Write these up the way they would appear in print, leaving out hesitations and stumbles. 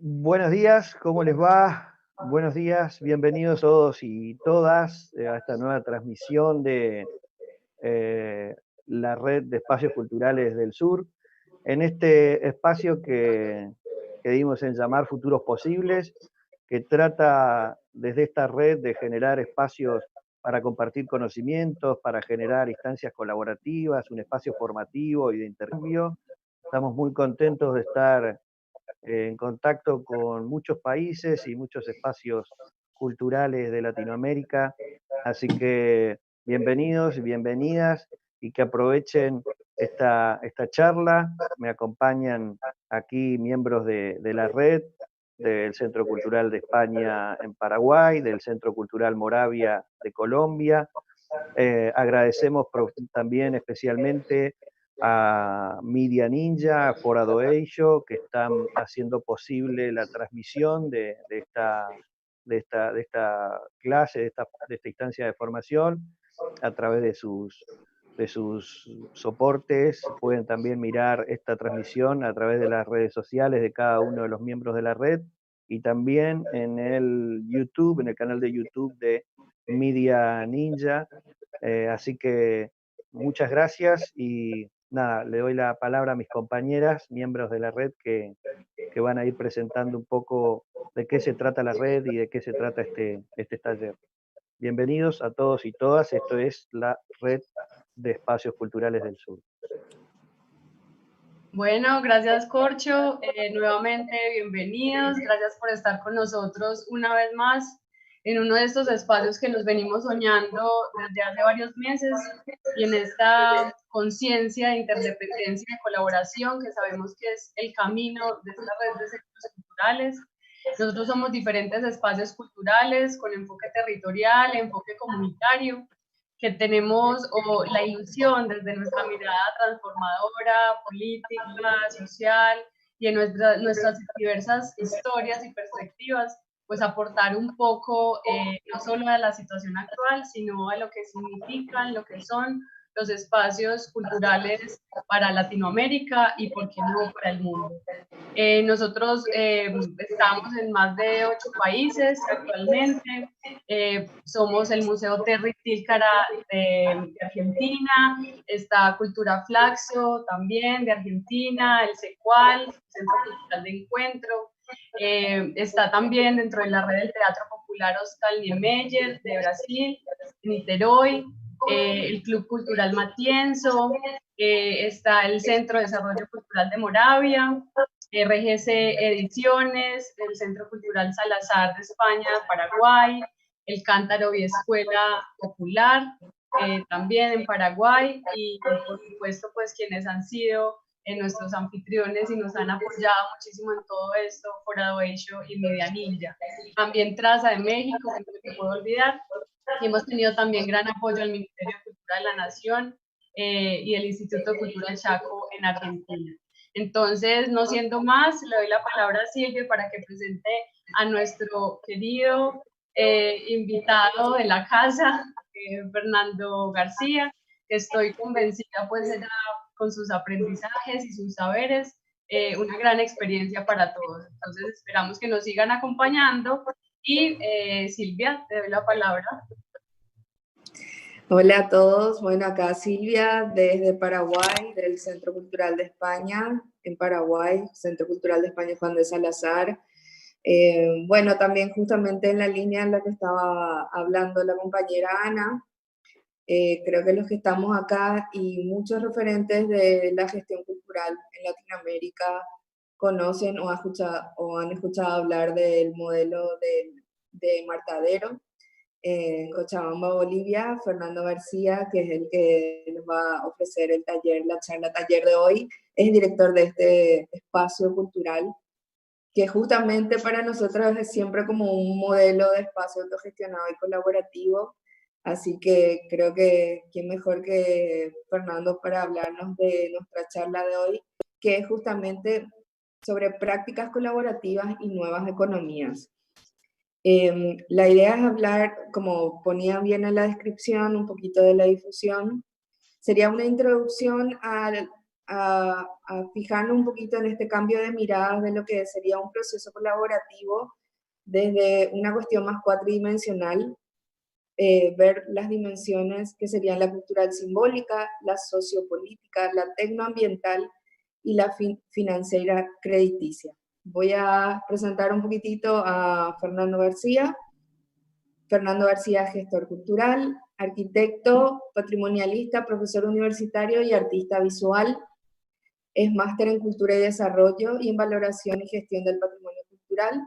Buenos días, ¿cómo les va? Buenos días, bienvenidos todos y todas a esta nueva transmisión de eh, la Red de Espacios Culturales del Sur. En este espacio que dimos en llamar Futuros Posibles, que trata desde esta red de generar espacios para compartir conocimientos, para generar instancias colaborativas, un espacio formativo y de intercambio. Estamos muy contentos de estar en contacto con muchos países y muchos espacios culturales de Latinoamérica. Así que bienvenidos y bienvenidas y que aprovechen esta charla. Me acompañan aquí miembros de la red, del Centro Cultural de España en Paraguay, del Centro Cultural Moravia de Colombia. Agradecemos también especialmente a Media Ninja, a Foradoello, que están haciendo posible la transmisión de esta clase, de esta instancia de formación, a través de sus soportes. Pueden también mirar esta transmisión a través de las redes sociales de cada uno de los miembros de la red y también en el YouTube, en el canal de YouTube de Media Ninja. Así que muchas gracias y nada, le doy la palabra a mis compañeras, miembros de la red, que van a ir presentando un poco de qué se trata la red y de qué se trata este taller. Bienvenidos a todos y todas, esto es la Red de Espacios Culturales del Sur. Bueno, gracias Corcho, nuevamente bienvenidos, gracias por estar con nosotros una vez más en uno de estos espacios que nos venimos soñando desde hace varios meses y en esta conciencia de interdependencia y de colaboración que sabemos que es el camino de esta red de centros culturales. Nosotros somos diferentes espacios culturales con enfoque territorial, enfoque comunitario, que tenemos la ilusión desde nuestra mirada transformadora, política, social y en nuestras diversas historias y perspectivas, pues aportar un poco no solo a la situación actual, sino a lo que significan, lo que son los espacios culturales para Latinoamérica y, por qué no, para el mundo. Nosotros estamos en más de 8 países actualmente. Somos el Museo Terry Tilcara de Argentina, está Cultura Flaxo también de Argentina, el CECUAL, Centro Cultural de Encuentro. Está también dentro de la red del Teatro Popular Oscar Niemeyer de Brasil, Niterói, el Club Cultural Matienzo, está el Centro de Desarrollo Cultural de Moravia, RGC Ediciones, el Centro Cultural Salazar de España, Paraguay, el Cántaro y Escuela Popular, también en Paraguay, y por supuesto, pues quienes han sido nuestros anfitriones y nos han apoyado muchísimo en todo esto, Foradoello y Media Ninja. También Traza de México, que no me puedo olvidar, y hemos tenido también gran apoyo del Ministerio de Cultura de la Nación y el Instituto de Cultura Chaco en Argentina. Entonces, no siendo más, le doy la palabra a Silvia para que presente a nuestro querido invitado de la casa, Fernando García, que estoy convencida pues será con sus aprendizajes y sus saberes una gran experiencia para todos. Entonces, esperamos que nos sigan acompañando y Silvia, te doy la palabra. Hola a todos, bueno, acá Silvia desde Paraguay, del Centro Cultural de España en Paraguay, Centro Cultural de España Juan de Salazar. Bueno, también justamente en la línea en la que estaba hablando la compañera Ana, creo que los que estamos acá y muchos referentes de la gestión cultural en Latinoamérica conocen o han escuchado hablar del modelo de Martadero. En Cochabamba, Bolivia, Fernando García, que es el que nos va a ofrecer el taller, la charla taller de hoy, es director de este espacio cultural, que justamente para nosotros es siempre como un modelo de espacio autogestionado y colaborativo, así que creo que quién mejor que Fernando para hablarnos de nuestra charla de hoy, que es justamente sobre prácticas colaborativas y nuevas economías. La idea es hablar, como ponía bien en la descripción, un poquito de la difusión. Sería una introducción a fijarnos un poquito en este cambio de miradas de lo que sería un proceso colaborativo desde una cuestión más cuatridimensional, ver las dimensiones que serían la cultural simbólica, la sociopolítica, la tecnoambiental y la financiera crediticia. Voy a presentar un poquitito a Fernando García. Fernando García, gestor cultural, arquitecto, patrimonialista, profesor universitario y artista visual. Es máster en Cultura y Desarrollo y en Valoración y Gestión del Patrimonio Cultural,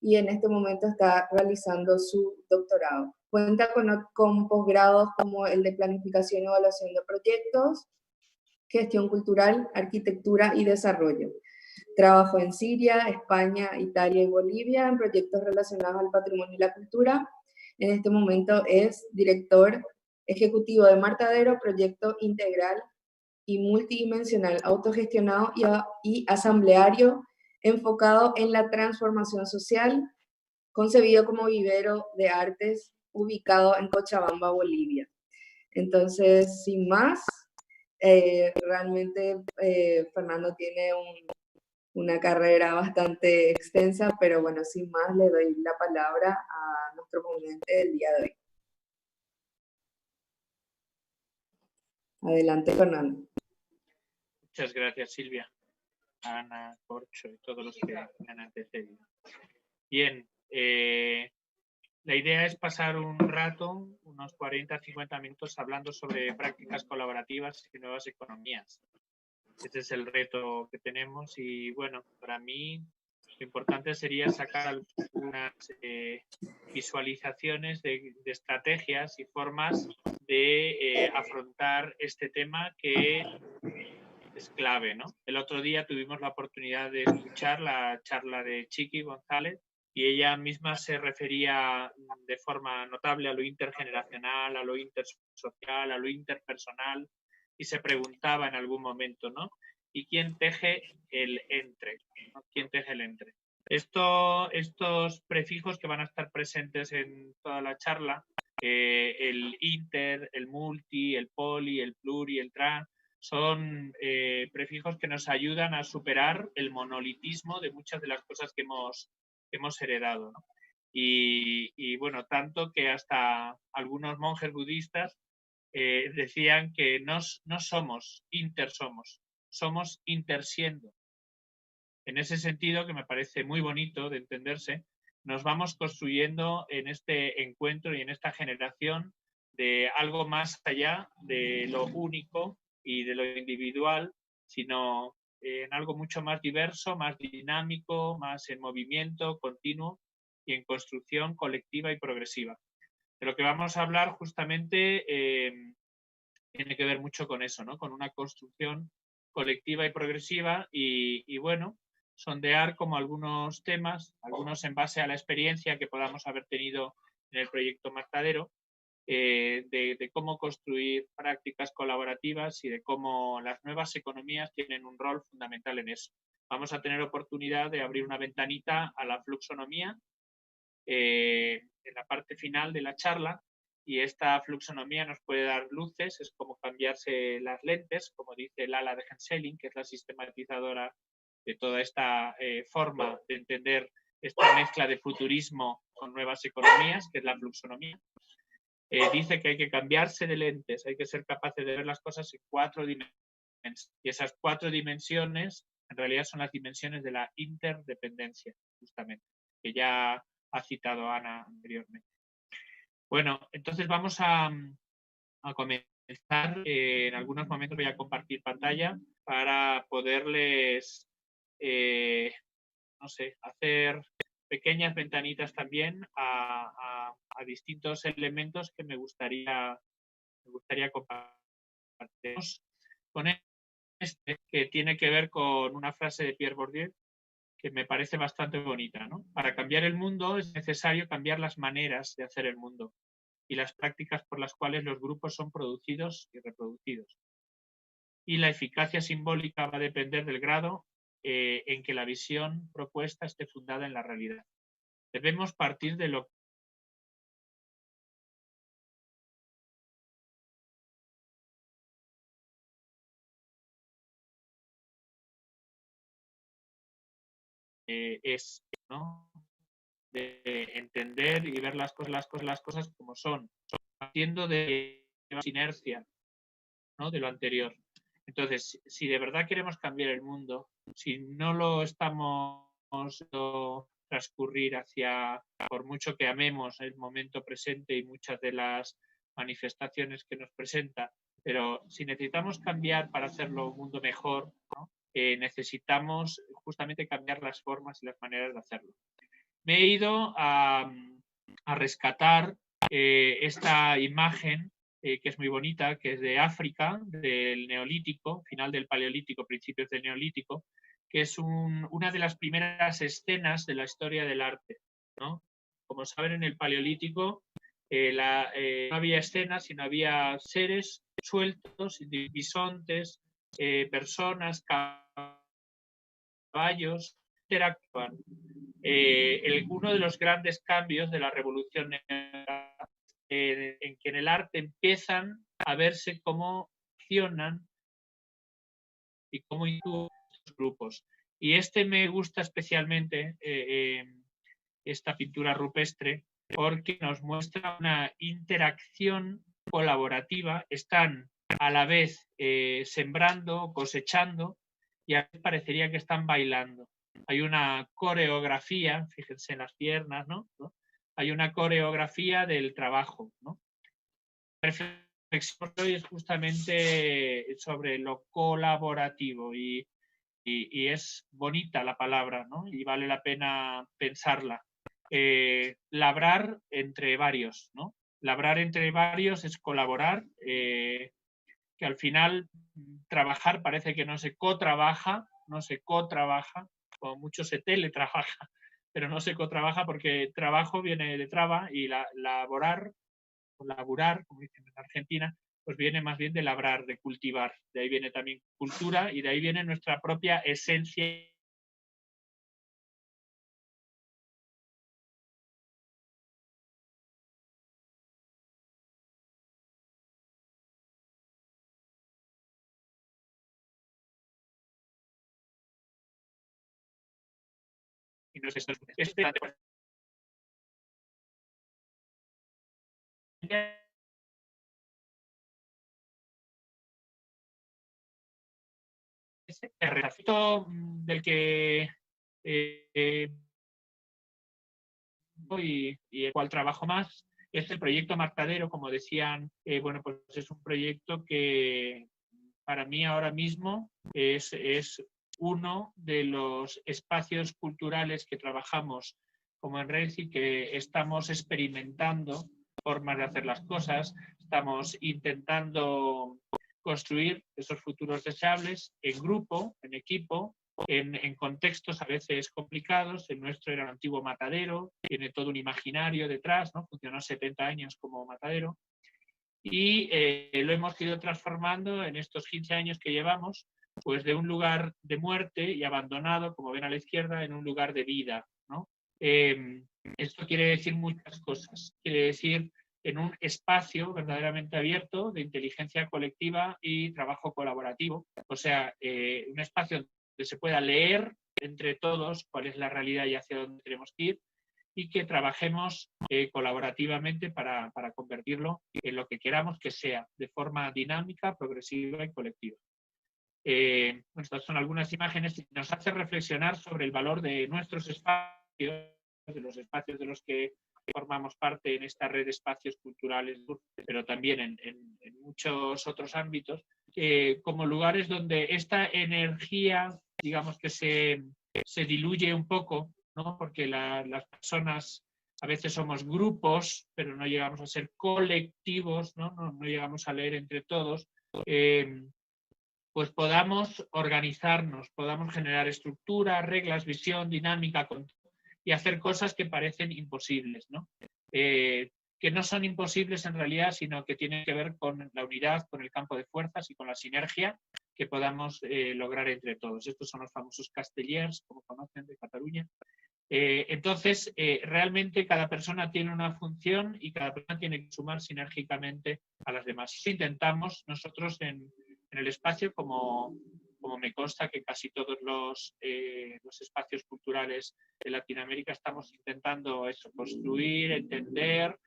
y en este momento está realizando su doctorado. Cuenta con posgrados como el de Planificación y Evaluación de Proyectos, Gestión Cultural, Arquitectura y Desarrollo. Trabajó en Siria, España, Italia y Bolivia en proyectos relacionados al patrimonio y la cultura. En este momento es director ejecutivo de Martadero, proyecto integral y multidimensional autogestionado y asambleario enfocado en la transformación social, concebido como vivero de artes ubicado en Cochabamba, Bolivia. Entonces, sin más, realmente Fernando tiene una carrera bastante extensa, pero bueno, sin más le doy la palabra a nuestro ponente del día de hoy. Adelante, Fernando. Muchas gracias, Silvia, Ana, Corcho y todos los que me han antecedido. Bien, la idea es pasar un rato, unos 40-50 minutos, hablando sobre prácticas colaborativas y nuevas economías. Este es el reto que tenemos y, bueno, para mí lo importante sería sacar algunas visualizaciones de estrategias y formas de afrontar este tema que es clave, ¿no? El otro día tuvimos la oportunidad de escuchar la charla de Chiqui González y ella misma se refería de forma notable a lo intergeneracional, a lo intersocial, a lo interpersonal, y se preguntaba en algún momento, ¿no? ¿Y quién teje el entre? ¿No? ¿Quién teje el entre? Estos prefijos que van a estar presentes en toda la charla, el inter, el multi, el poli, el pluri, el trans, son prefijos que nos ayudan a superar el monolitismo de muchas de las cosas que hemos heredado, ¿no? Y bueno, tanto que hasta algunos monjes budistas decían que no somos somos intersiendo. En ese sentido, que me parece muy bonito de entenderse, nos vamos construyendo en este encuentro y en esta generación de algo más allá de lo único y de lo individual, sino en algo mucho más diverso, más dinámico, más en movimiento continuo y en construcción colectiva y progresiva. De lo que vamos a hablar justamente tiene que ver mucho con eso, ¿no? Con una construcción colectiva y progresiva y bueno, sondear como algunos temas, algunos en base a la experiencia que podamos haber tenido en el proyecto Martadero, de cómo construir prácticas colaborativas y de cómo las nuevas economías tienen un rol fundamental en eso. Vamos a tener oportunidad de abrir una ventanita a la fluxonomía en la parte final de la charla, y esta fluxonomía nos puede dar luces, es como cambiarse las lentes, como dice Lala de Henseling, que es la sistematizadora de toda esta forma de entender esta mezcla de futurismo con nuevas economías, que es la fluxonomía. Dice que hay que cambiarse de lentes, hay que ser capaces de ver las cosas en 4 dimensiones. Y esas 4 dimensiones en realidad son las dimensiones de la interdependencia, justamente, que ya ha citado Ana anteriormente. Bueno, entonces vamos a comenzar. En algunos momentos voy a compartir pantalla para poderles, no sé, hacer pequeñas ventanitas también a distintos elementos que me gustaría compartir. Con este, que tiene que ver con una frase de Pierre Bourdieu que me parece bastante bonita, ¿no? Para cambiar el mundo es necesario cambiar las maneras de hacer el mundo y las prácticas por las cuales los grupos son producidos y reproducidos. Y la eficacia simbólica va a depender del grado en que la visión propuesta esté fundada en la realidad. Debemos partir de lo es, ¿no? De entender y ver las cosas como son, partiendo de la inercia, ¿no? De lo anterior. Entonces, si de verdad queremos cambiar el mundo, si no lo estamos transcurrir hacia, por mucho que amemos el momento presente y muchas de las manifestaciones que nos presenta, pero si necesitamos cambiar para hacerlo un mundo mejor, ¿no? Necesitamos justamente cambiar las formas y las maneras de hacerlo. Me he ido a rescatar esta imagen que es muy bonita, que es de África, del Neolítico, final del Paleolítico, principios del Neolítico, que es una de las primeras escenas de la historia del arte, ¿no? Como saben, en el Paleolítico no había escenas, sino había seres sueltos, bisontes, personas, caballos, interactuar. Uno de los grandes cambios de la revolución en que en el arte empiezan a verse cómo accionan y cómo actúan los grupos. Y me gusta especialmente, esta pintura rupestre, porque nos muestra una interacción colaborativa. Están a la vez sembrando, cosechando, y a veces parecería que están bailando. Hay una coreografía, fíjense en las piernas, ¿no? Hay una coreografía del trabajo, ¿no? La reflexión hoy es justamente sobre lo colaborativo y es bonita la palabra, ¿no? Y vale la pena pensarla. Labrar entre varios, ¿no? Labrar entre varios es colaborar, que al final trabajar parece que no se cotrabaja, o mucho se teletrabaja, pero no se cotrabaja porque trabajo viene de traba y laborar, o laburar, como dicen en Argentina, pues viene más bien de labrar, de cultivar. De ahí viene también cultura y de ahí viene nuestra propia esencia. Y no es esto, el retacito del que y el cual trabajo más es el proyecto Matadero. Como decían, bueno, pues es un proyecto que para mí ahora mismo es uno de los espacios culturales que trabajamos como en Red y que estamos experimentando formas de hacer las cosas, estamos intentando construir esos futuros deseables en grupo, en equipo, en contextos a veces complicados. El nuestro era un antiguo matadero, tiene todo un imaginario detrás, ¿no? Funcionó 70 años como matadero y lo hemos ido transformando en estos 15 años que llevamos, pues de un lugar de muerte y abandonado, como ven a la izquierda, en un lugar de vida, ¿no? Esto quiere decir muchas cosas. Quiere decir en un espacio verdaderamente abierto de inteligencia colectiva y trabajo colaborativo. O sea, un espacio donde se pueda leer entre todos cuál es la realidad y hacia dónde tenemos que ir, y que trabajemos colaborativamente para convertirlo en lo que queramos que sea, de forma dinámica, progresiva y colectiva. Estas son algunas imágenes que nos hacen reflexionar sobre el valor de nuestros espacios, de los espacios de los que formamos parte en esta red de espacios culturales, pero también en muchos otros ámbitos, como lugares donde esta energía, digamos que se diluye un poco, ¿no? Porque las personas a veces somos grupos, pero no llegamos a ser colectivos, ¿no? No llegamos a leer entre todos. Pues podamos organizarnos, podamos generar estructura, reglas, visión, dinámica y hacer cosas que parecen imposibles, ¿no? Que no son imposibles en realidad, sino que tienen que ver con la unidad, con el campo de fuerzas y con la sinergia que podamos lograr entre todos. Estos son los famosos castellers, como conocen, de Cataluña. Entonces, realmente cada persona tiene una función y cada persona tiene que sumar sinérgicamente a las demás. Eso intentamos nosotros en el espacio como como me consta que casi todos los espacios culturales de Latinoamérica estamos intentando eso, construir, entender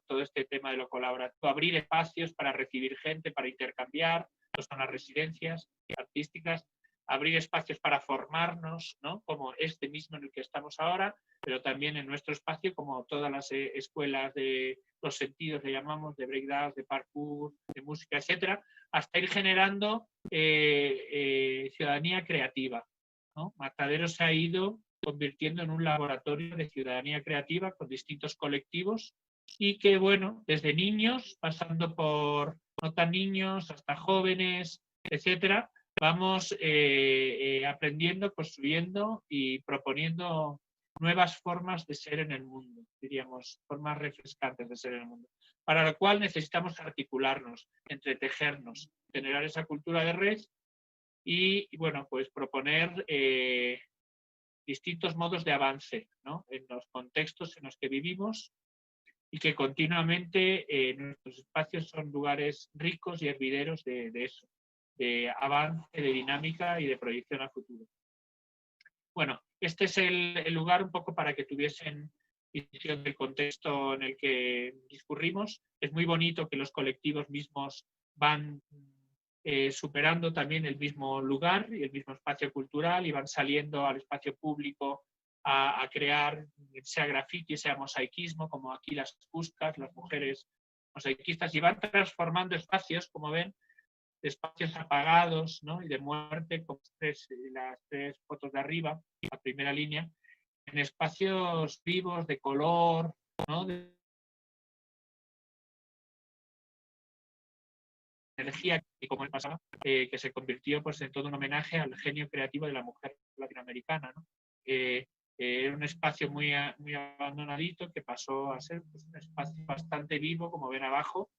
todo este tema de lo colaborativo, abrir espacios para recibir gente, para intercambiar, no son las residencias artísticas, abrir espacios para formarnos, ¿no? Como este mismo en el que estamos ahora, pero también en nuestro espacio, como todas las escuelas de los sentidos, le llamamos, de breakdance, de parkour, de música, etcétera, hasta ir generando ciudadanía creativa, ¿no? Matadero se ha ido convirtiendo en un laboratorio de ciudadanía creativa con distintos colectivos y que, bueno, desde niños, pasando por no tan niños, hasta jóvenes, etcétera, vamos aprendiendo, construyendo y proponiendo nuevas formas de ser en el mundo, diríamos, formas refrescantes de ser en el mundo, para lo cual necesitamos articularnos, entretejernos, generar esa cultura de red y bueno, pues proponer distintos modos de avance, ¿no? En los contextos en los que vivimos y que continuamente nuestros espacios son lugares ricos y hervideros de eso, de avance, de dinámica y de proyección a futuro. Bueno, este es el lugar un poco para que tuviesen visión del contexto en el que discurrimos. Es muy bonito que los colectivos mismos van superando también el mismo lugar y el mismo espacio cultural y van saliendo al espacio público a crear, sea graffiti, sea mosaicismo, como aquí las Cuscas, las mujeres mosaicistas, y van transformando espacios, como ven, de espacios apagados, ¿no? Y de muerte, como las tres fotos de arriba, la primera línea, en espacios vivos, de color, ¿no? De energía, y como él pasaba, que se convirtió pues, en todo un homenaje al genio creativo de la mujer latinoamericana, ¿no? Era un espacio muy abandonadito que pasó a ser pues, un espacio bastante vivo, como ven abajo.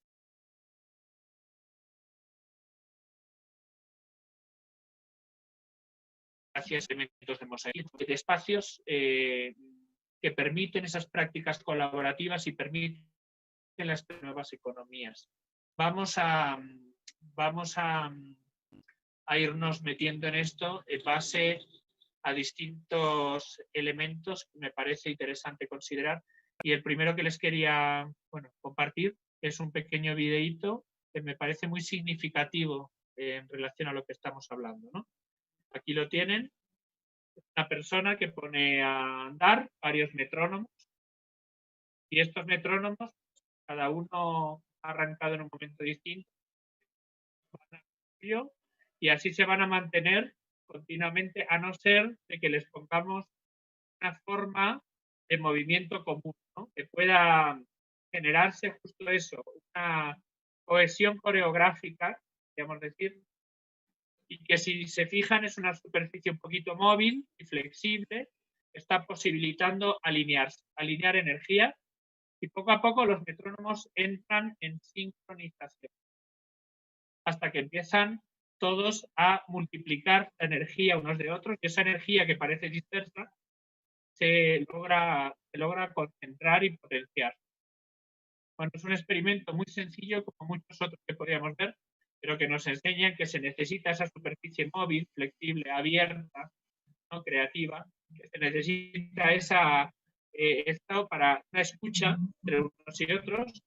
Gracias a elementos de mosaico, de espacios que permiten esas prácticas colaborativas y permiten las nuevas economías. Vamos a irnos metiendo en esto en base a distintos elementos que me parece interesante considerar. Y el primero que les quería compartir es un pequeño videíto que me parece muy significativo en relación a lo que estamos hablando, ¿no? Aquí lo tienen. Una persona que pone a andar varios metrónomos y estos metrónomos, cada uno ha arrancado en un momento distinto y así se van a mantener continuamente, a no ser de que les pongamos una forma de movimiento común, ¿no? Que pueda generarse justo eso, una cohesión coreográfica, podríamos decir, y que si se fijan es una superficie un poquito móvil y flexible, está posibilitando alinear energía y poco a poco los metrónomos entran en sincronización hasta que empiezan todos a multiplicar la energía unos de otros y esa energía que parece dispersa se logra concentrar y potenciar. Bueno, es un experimento muy sencillo como muchos otros que podríamos ver, pero que nos enseñan que se necesita esa superficie móvil, flexible, abierta, ¿no? Creativa, que se necesita esa estado para una escucha entre unos y otros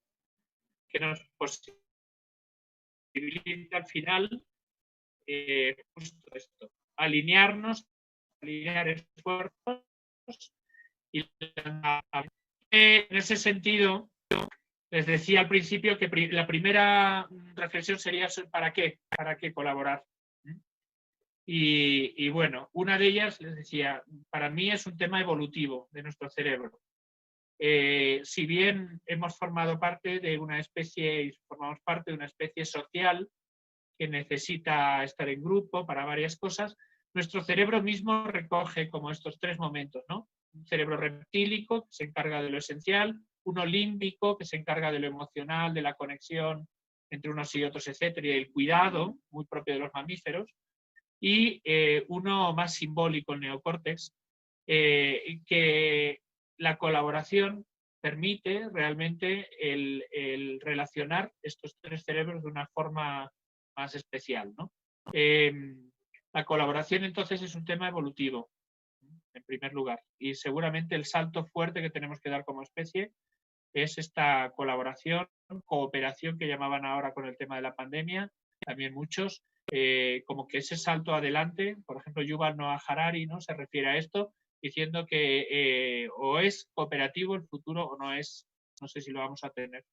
que nos posibilita al final justo esto, alinearnos, alinear esfuerzos y en ese sentido les decía al principio que la primera reflexión sería ¿para qué colaborar? Y bueno, una de ellas, les decía, para mí es un tema evolutivo de nuestro cerebro. Si bien hemos formado parte de una especie, y formamos parte de una especie social que necesita estar en grupo para varias cosas, nuestro cerebro mismo recoge como estos tres momentos, ¿no? Un cerebro reptílico que se encarga de lo esencial, uno límbico que se encarga de lo emocional, de la conexión entre unos y otros, etcétera, y el cuidado, muy propio de los mamíferos, y uno más simbólico, el neocórtex, que la colaboración permite realmente el relacionar estos tres cerebros de una forma más especial, ¿no? La colaboración entonces es un tema evolutivo, en primer lugar, y seguramente el salto fuerte que tenemos que dar como especie es esta colaboración, cooperación que llamaban ahora con el tema de la pandemia, también muchos, como que ese salto adelante, por ejemplo, Yuval Noah Harari, ¿no?, se refiere a esto, diciendo que o es cooperativo el futuro o no es, no sé si lo vamos a tener.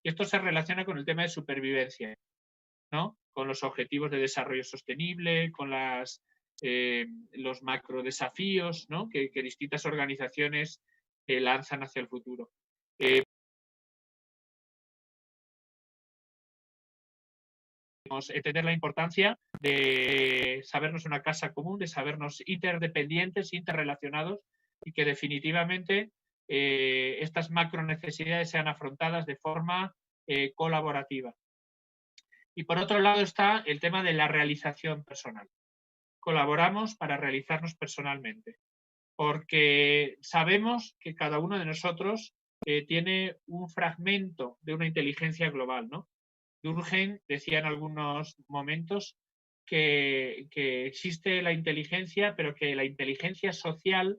Y esto se relaciona con el tema de supervivencia, ¿no?, con los objetivos de desarrollo sostenible, con los macro desafíos, ¿no?, que distintas organizaciones lanzan hacia el futuro. Entender la importancia de sabernos una casa común, de sabernos interdependientes, interrelacionados, y que definitivamente estas macro necesidades sean afrontadas de forma colaborativa. Y por otro lado está el tema de la realización personal. Colaboramos para realizarnos personalmente, porque sabemos que cada uno de nosotros tiene un fragmento de una inteligencia global, ¿no? Durkheim decía en algunos momentos que existe la inteligencia, pero que la inteligencia social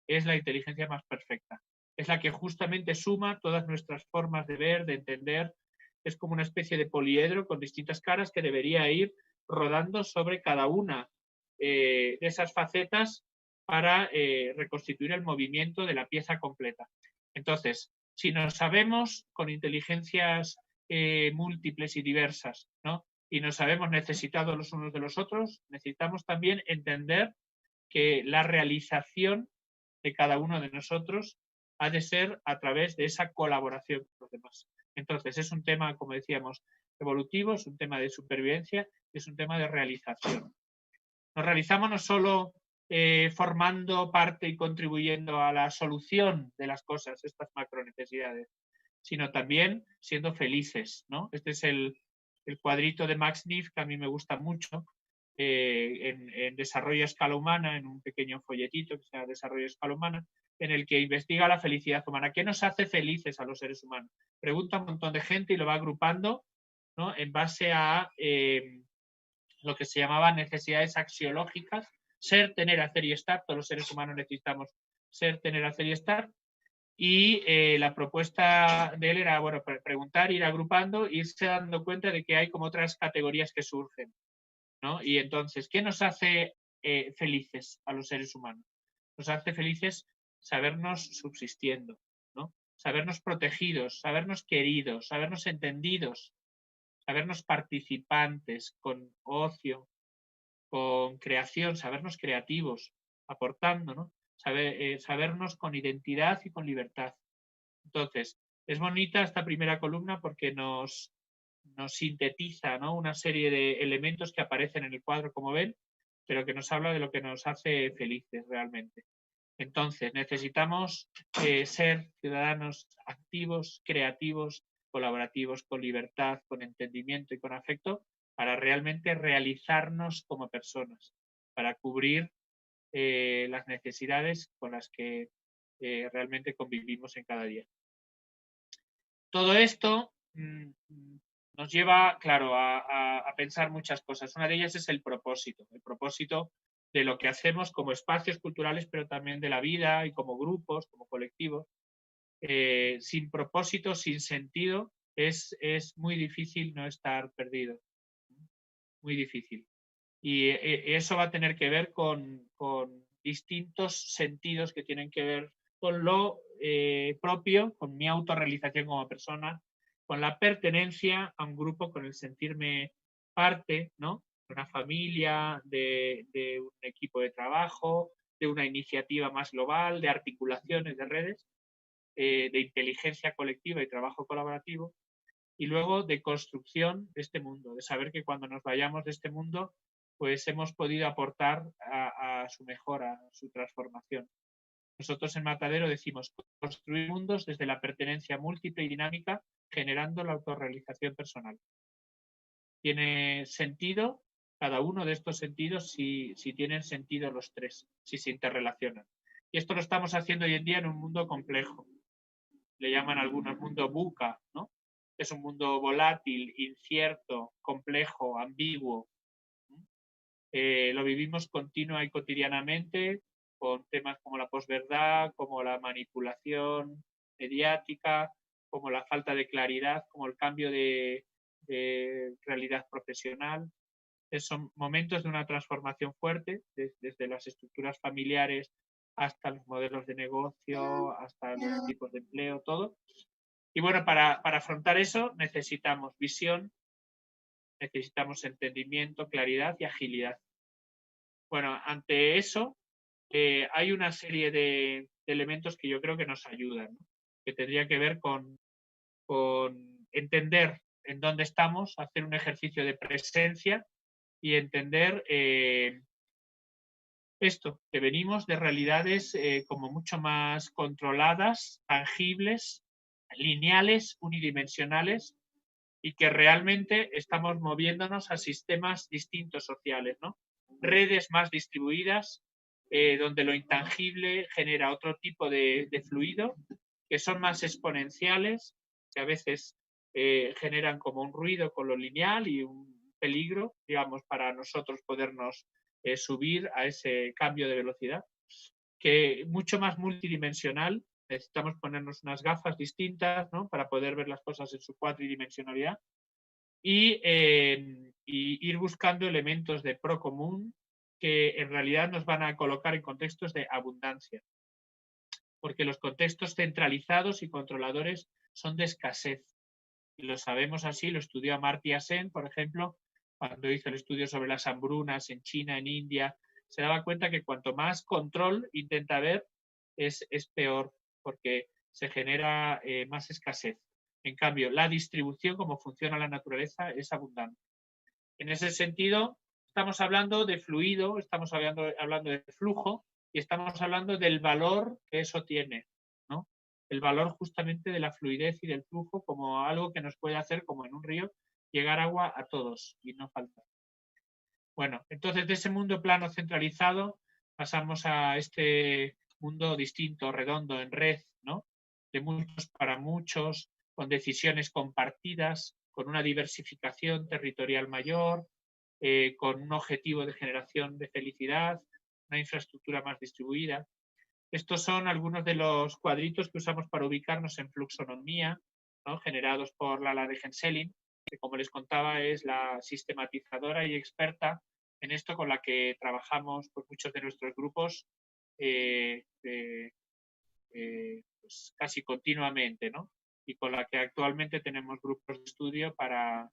es la inteligencia más perfecta. Es la que justamente suma todas nuestras formas de ver, de entender. Es como una especie de poliedro con distintas caras que debería ir rodando sobre cada una de esas facetas para reconstituir el movimiento de la pieza completa. Entonces, si nos sabemos con inteligencias múltiples y diversas, ¿no?, y nos sabemos necesitados los unos de los otros, necesitamos también entender que la realización de cada uno de nosotros ha de ser a través de esa colaboración con los demás. Entonces, es un tema, como decíamos, evolutivo, es un tema de supervivencia, es un tema de realización. Nos realizamos no solo formando parte y contribuyendo a la solución de las cosas, estas macro necesidades, sino también siendo felices, ¿no? Este es el cuadrito de Max Neff que a mí me gusta mucho, en Desarrollo a Escala Humana, en un pequeño folletito que se llama Desarrollo a Escala Humana, en el que investiga la felicidad humana. ¿Qué nos hace felices a los seres humanos? Pregunta a un montón de gente y lo va agrupando, ¿no?, en base a lo que se llamaban necesidades axiológicas: ser, tener, hacer y estar. Todos los seres humanos necesitamos ser, tener, hacer y estar. Y la propuesta de él era, bueno, preguntar, ir agrupando, irse dando cuenta de que hay como otras categorías que surgen, ¿no? Y entonces, ¿qué nos hace felices a los seres humanos? Nos hace felices sabernos subsistiendo, ¿no?, sabernos protegidos, sabernos queridos, sabernos entendidos, sabernos participantes, con ocio, con creación, sabernos creativos, aportando, ¿no?, sabernos con identidad y con libertad. Entonces, es bonita esta primera columna porque nos sintetiza, ¿no?, una serie de elementos que aparecen en el cuadro, como ven, pero que nos habla de lo que nos hace felices realmente. Entonces, necesitamos ser ciudadanos activos, creativos, colaborativos, con libertad, con entendimiento y con afecto, para realmente realizarnos como personas, para cubrir las necesidades con las que realmente convivimos en cada día. Todo esto nos lleva, claro, a pensar muchas cosas. Una de ellas es el propósito de lo que hacemos como espacios culturales, pero también de la vida y como grupos, como colectivos. Sin propósito, sin sentido, es muy difícil no estar perdido. Muy difícil. Y eso va a tener que ver con distintos sentidos que tienen que ver con lo propio, con mi autorrealización como persona, con la pertenencia a un grupo, con el sentirme parte, ¿no?, de una familia, de un equipo de trabajo, de una iniciativa más global, de articulaciones de redes, de inteligencia colectiva y trabajo colaborativo, y luego de construcción de este mundo, de saber que cuando nos vayamos de este mundo, pues hemos podido aportar a su mejora, a su transformación. Nosotros en Matadero decimos construir mundos desde la pertenencia múltiple y dinámica, generando la autorrealización personal. Tiene sentido cada uno de estos sentidos si tienen sentido los tres, si se interrelacionan. Y esto lo estamos haciendo hoy en día en un mundo complejo. Le llaman algunos mundo VUCA, ¿no? Es un mundo volátil, incierto, complejo, ambiguo. lo vivimos continua y cotidianamente con temas como la posverdad, como la manipulación mediática, como la falta de claridad, como el cambio de realidad profesional. Son momentos de una transformación fuerte, desde las estructuras familiares hasta los modelos de negocio, hasta los tipos de empleo, todo. Y bueno, para afrontar eso necesitamos visión, necesitamos entendimiento, claridad y agilidad. Bueno, ante eso hay una serie de elementos que yo creo que nos ayudan, ¿no? Que tendría que ver con entender en dónde estamos, hacer un ejercicio de presencia y entender esto, que venimos de realidades como mucho más controladas, tangibles, lineales, unidimensionales, y que realmente estamos moviéndonos a sistemas distintos sociales, ¿no? Redes más distribuidas, donde lo intangible genera otro tipo de fluido, que son más exponenciales, que a veces generan como un ruido con lo lineal y un peligro, digamos, para nosotros podernos subir a ese cambio de velocidad, que mucho más multidimensional. Necesitamos ponernos unas gafas distintas, ¿no? Para poder ver las cosas en su cuatridimensionalidad y ir buscando elementos de pro común que en realidad nos van a colocar en contextos de abundancia. Porque los contextos centralizados y controladores son de escasez. Y lo sabemos así, lo estudió Amartya Sen, por ejemplo, cuando hizo el estudio sobre las hambrunas en China, en India, se daba cuenta que cuanto más control intenta haber, es peor, porque se genera más escasez. En cambio, la distribución, como funciona la naturaleza, es abundante. En ese sentido, estamos hablando de fluido, estamos hablando de flujo y estamos hablando del valor que eso tiene, ¿no? El valor justamente de la fluidez y del flujo como algo que nos puede hacer, como en un río, llegar agua a todos y no faltar. Bueno, entonces de ese mundo plano centralizado pasamos a este mundo distinto, redondo, en red, ¿no? De muchos para muchos, con decisiones compartidas, con una diversificación territorial mayor, con un objetivo de generación de felicidad, una infraestructura más distribuida. Estos son algunos de los cuadritos que usamos para ubicarnos en fluxonomía, ¿no? Generados por Lala de Genselin, que como les contaba es la sistematizadora y experta en esto con la que trabajamos pues, muchos de nuestros grupos pues, casi continuamente, ¿no? Y con la que actualmente tenemos grupos de estudio para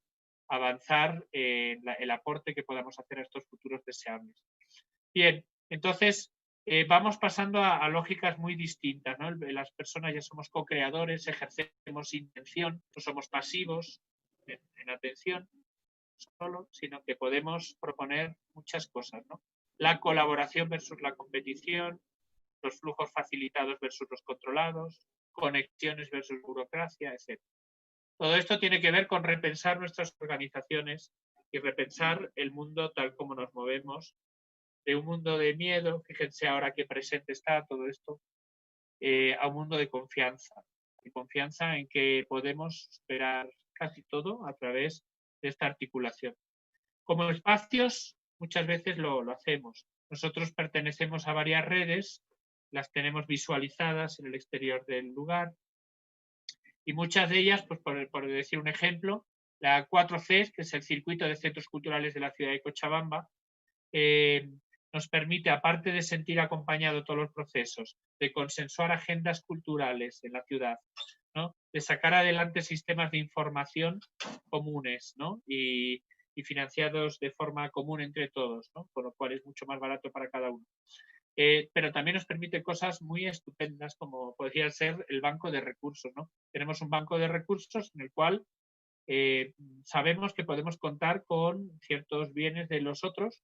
avanzar en el aporte que podamos hacer a estos futuros deseables. Bien, entonces vamos pasando a lógicas muy distintas, ¿no? Las personas ya somos co-creadores, ejercemos intención, no somos pasivos en atención solo, sino que podemos proponer muchas cosas, ¿no? La colaboración versus la competición, los flujos facilitados versus los controlados, conexiones versus burocracia, etc. Todo esto tiene que ver con repensar nuestras organizaciones y repensar el mundo tal como nos movemos, de un mundo de miedo, fíjense ahora qué presente está todo esto, a un mundo de confianza en que podemos superar casi todo a través de esta articulación. Como espacios, muchas veces lo hacemos. Nosotros pertenecemos a varias redes, las tenemos visualizadas en el exterior del lugar y muchas de ellas, pues por decir un ejemplo, la 4C, que es el Circuito de Centros Culturales de la ciudad de Cochabamba, nos permite, aparte de sentir acompañado todos los procesos, de consensuar agendas culturales en la ciudad, ¿no? De sacar adelante sistemas de información comunes, ¿no? y financiados de forma común entre todos, ¿no? Con lo cual es mucho más barato para cada uno. Pero también nos permite cosas muy estupendas como podría ser el banco de recursos, ¿no? Tenemos un banco de recursos en el cual sabemos que podemos contar con ciertos bienes de los otros.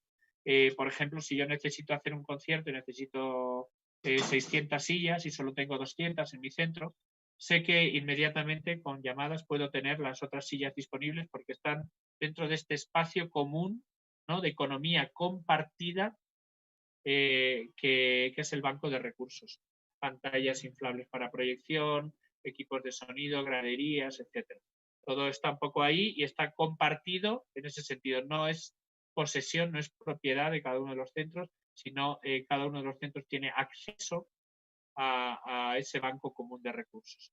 Por ejemplo, si yo necesito hacer un concierto y necesito 600 sillas y solo tengo 200 en mi centro, sé que inmediatamente con llamadas puedo tener las otras sillas disponibles porque están dentro de este espacio común, ¿no? De economía compartida que es el banco de recursos. Pantallas inflables para proyección, equipos de sonido, graderías, etc. Todo está un poco ahí y está compartido en ese sentido. No es posesión, no es propiedad de cada uno de los centros, sino cada uno de los centros tiene acceso a ese banco común de recursos.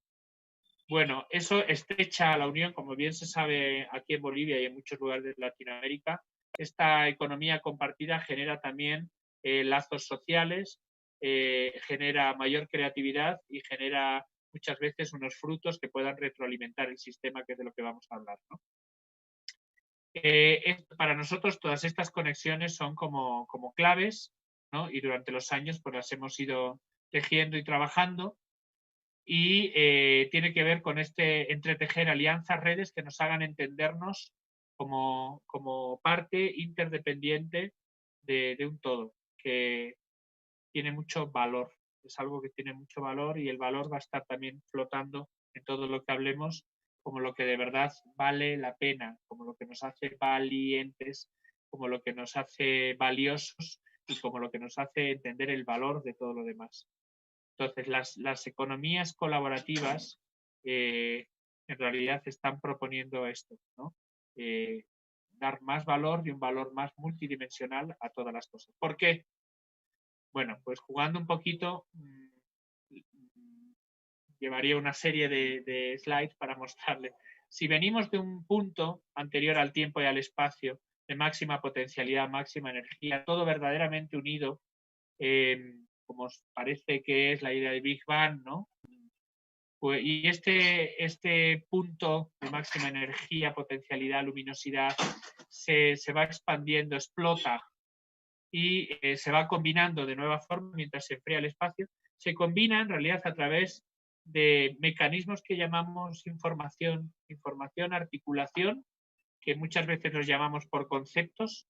Bueno, eso estrecha la unión, como bien se sabe aquí en Bolivia y en muchos lugares de Latinoamérica. Esta economía compartida genera también lazos sociales, genera mayor creatividad y genera muchas veces unos frutos que puedan retroalimentar el sistema, que es de lo que vamos a hablar, ¿no? Para nosotros todas estas conexiones son como claves, ¿no? Y durante los años pues las hemos ido tejiendo y trabajando, y tiene que ver con entretejer alianzas, redes que nos hagan entendernos como parte interdependiente de un todo, que tiene mucho valor. Es algo que tiene mucho valor, y el valor va a estar también flotando en todo lo que hablemos como lo que de verdad vale la pena, como lo que nos hace valientes, como lo que nos hace valiosos y como lo que nos hace entender el valor de todo lo demás. Entonces, las economías colaborativas en realidad están proponiendo esto, ¿no? Dar más valor y un valor más multidimensional a todas las cosas. ¿Por qué? Bueno, pues jugando un poquito, llevaría una serie de slides para mostrarle. Si venimos de un punto anterior al tiempo y al espacio, de máxima potencialidad, máxima energía, todo verdaderamente unido, como os parece que es la idea de Big Bang, ¿no? Pues, y este punto de máxima energía, potencialidad, luminosidad, se va expandiendo, explota y se va combinando de nueva forma mientras se enfría el espacio. Se combina en realidad a través de mecanismos que llamamos información, articulación, que muchas veces los llamamos por conceptos,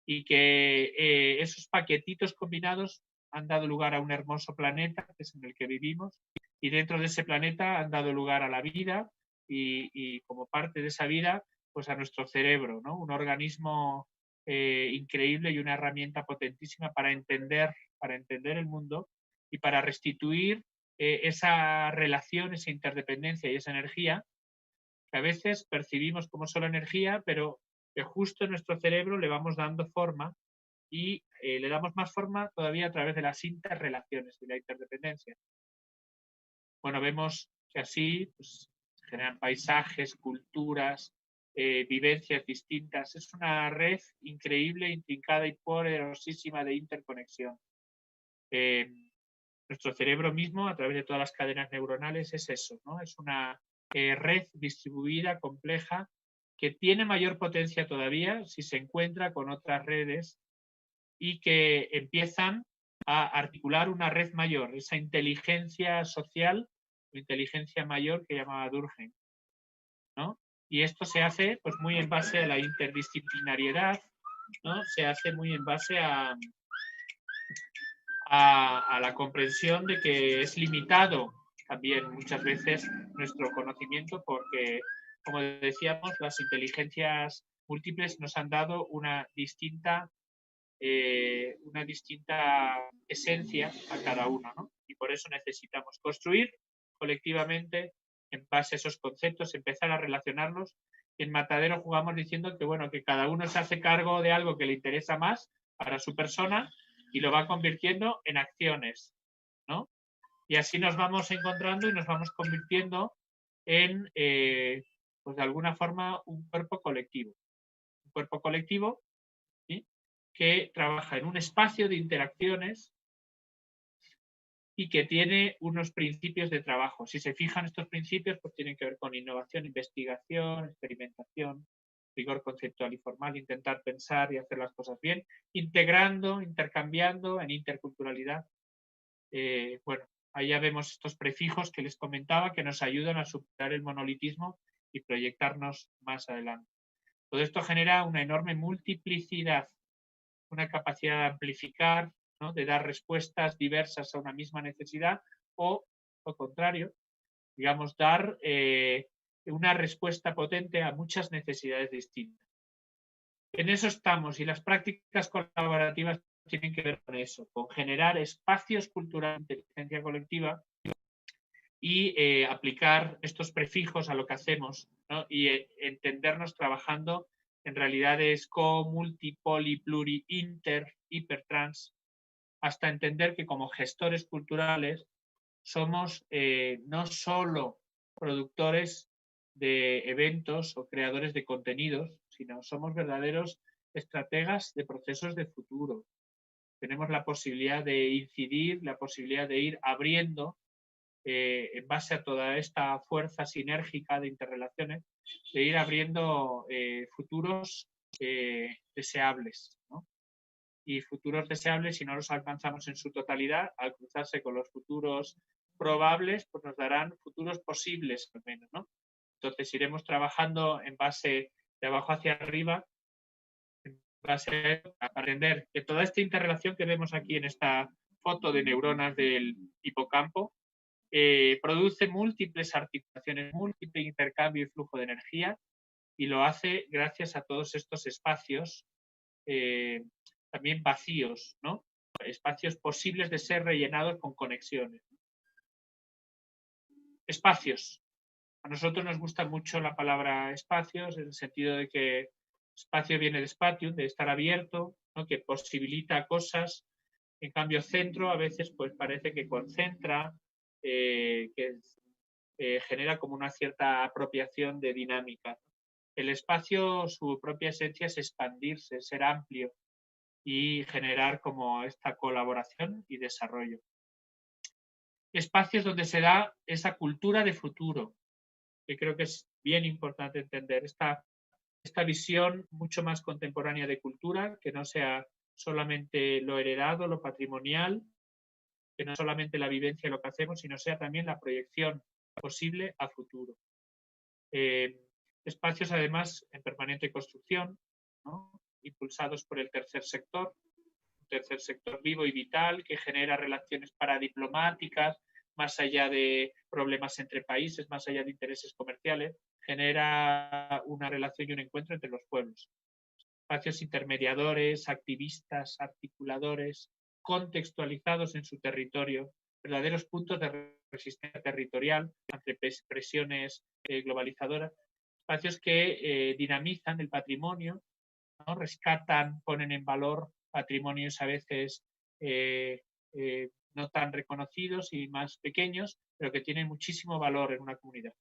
y que esos paquetitos combinados han dado lugar a un hermoso planeta, que es en el que vivimos, y dentro de ese planeta han dado lugar a la vida, y como parte de esa vida, pues a nuestro cerebro, ¿no? Un organismo increíble y una herramienta potentísima para entender el mundo y para restituir esa relación, esa interdependencia y esa energía que a veces percibimos como solo energía, pero que justo en nuestro cerebro le vamos dando forma, y le damos más forma todavía a través de las interrelaciones y la interdependencia. Bueno, vemos que así pues, se generan paisajes, culturas, vivencias distintas. Es una red increíble, intrincada y poderosísima de interconexión. Nuestro cerebro mismo, a través de todas las cadenas neuronales, es eso, ¿no? Es una red distribuida, compleja, que tiene mayor potencia todavía si se encuentra con otras redes y que empiezan a articular una red mayor, esa inteligencia social o inteligencia mayor que llamaba Durkheim, ¿no? Y esto se hace pues muy en base a la interdisciplinariedad, ¿no? Se hace muy en base a la comprensión de que es limitado también muchas veces nuestro conocimiento, porque, como decíamos, las inteligencias múltiples nos han dado una distinta esencia a cada uno, ¿no? Y por eso necesitamos construir colectivamente en base a esos conceptos, empezar a relacionarlos. Y en Matadero jugamos diciendo que, bueno, que cada uno se hace cargo de algo que le interesa más para su persona y lo va convirtiendo en acciones, ¿no? Y así nos vamos encontrando y nos vamos convirtiendo en, pues de alguna forma, un cuerpo colectivo. Un cuerpo colectivo, ¿sí?, que trabaja en un espacio de interacciones y que tiene unos principios de trabajo. Si se fijan, estos principios pues tienen que ver con innovación, investigación, experimentación, rigor conceptual y formal, intentar pensar y hacer las cosas bien, integrando, intercambiando en interculturalidad. Bueno, ahí ya vemos estos prefijos que les comentaba que nos ayudan a superar el monolitismo y proyectarnos más adelante. Todo esto genera una enorme multiplicidad, una capacidad de amplificar, ¿no?, de dar respuestas diversas a una misma necesidad, o, al contrario, digamos, dar una respuesta potente a muchas necesidades distintas. En eso estamos, y las prácticas colaborativas tienen que ver con eso, con generar espacios culturales de inteligencia colectiva y aplicar estos prefijos a lo que hacemos, ¿no?, y entendernos trabajando en realidad es co, multi, poli, pluri, inter, hipertrans, hasta entender que como gestores culturales somos no solo productores de eventos o creadores de contenidos, sino somos verdaderos estrategas de procesos de futuro. Tenemos la posibilidad de incidir, la posibilidad de ir abriendo, en base a toda esta fuerza sinérgica de interrelaciones, de ir abriendo futuros deseables, ¿no? Y futuros deseables, si no los alcanzamos en su totalidad, al cruzarse con los futuros probables, pues nos darán futuros posibles al menos, ¿no? Entonces iremos trabajando en base de abajo hacia arriba, en base a aprender que toda esta interrelación que vemos aquí en esta foto de neuronas del hipocampo produce múltiples articulaciones, múltiple intercambio y flujo de energía, y lo hace gracias a todos estos espacios también vacíos, ¿no? Espacios posibles de ser rellenados con conexiones. Espacios. A nosotros nos gusta mucho la palabra espacios, en el sentido de que espacio viene de spatium, de estar abierto, ¿no? Que posibilita cosas. En cambio, centro a veces pues parece que concentra, que genera como una cierta apropiación de dinámica. El espacio, su propia esencia es expandirse, ser amplio y generar como esta colaboración y desarrollo. Espacios donde se da esa cultura de futuro, que creo que es bien importante entender, esta visión mucho más contemporánea de cultura, que no sea solamente lo heredado, lo patrimonial, que no solamente la vivencia de lo que hacemos, sino sea también la proyección posible a futuro. Espacios además en permanente construcción, ¿no? Impulsados por el tercer sector vivo y vital, que genera relaciones paradiplomáticas, más allá de problemas entre países, más allá de intereses comerciales, genera una relación y un encuentro entre los pueblos. Espacios intermediadores, activistas, articuladores, contextualizados en su territorio, verdaderos puntos de resistencia territorial ante presiones globalizadoras, espacios que dinamizan el patrimonio, ¿no? Rescatan, ponen en valor patrimonios a veces no tan reconocidos y más pequeños, pero que tienen muchísimo valor en una comunidad.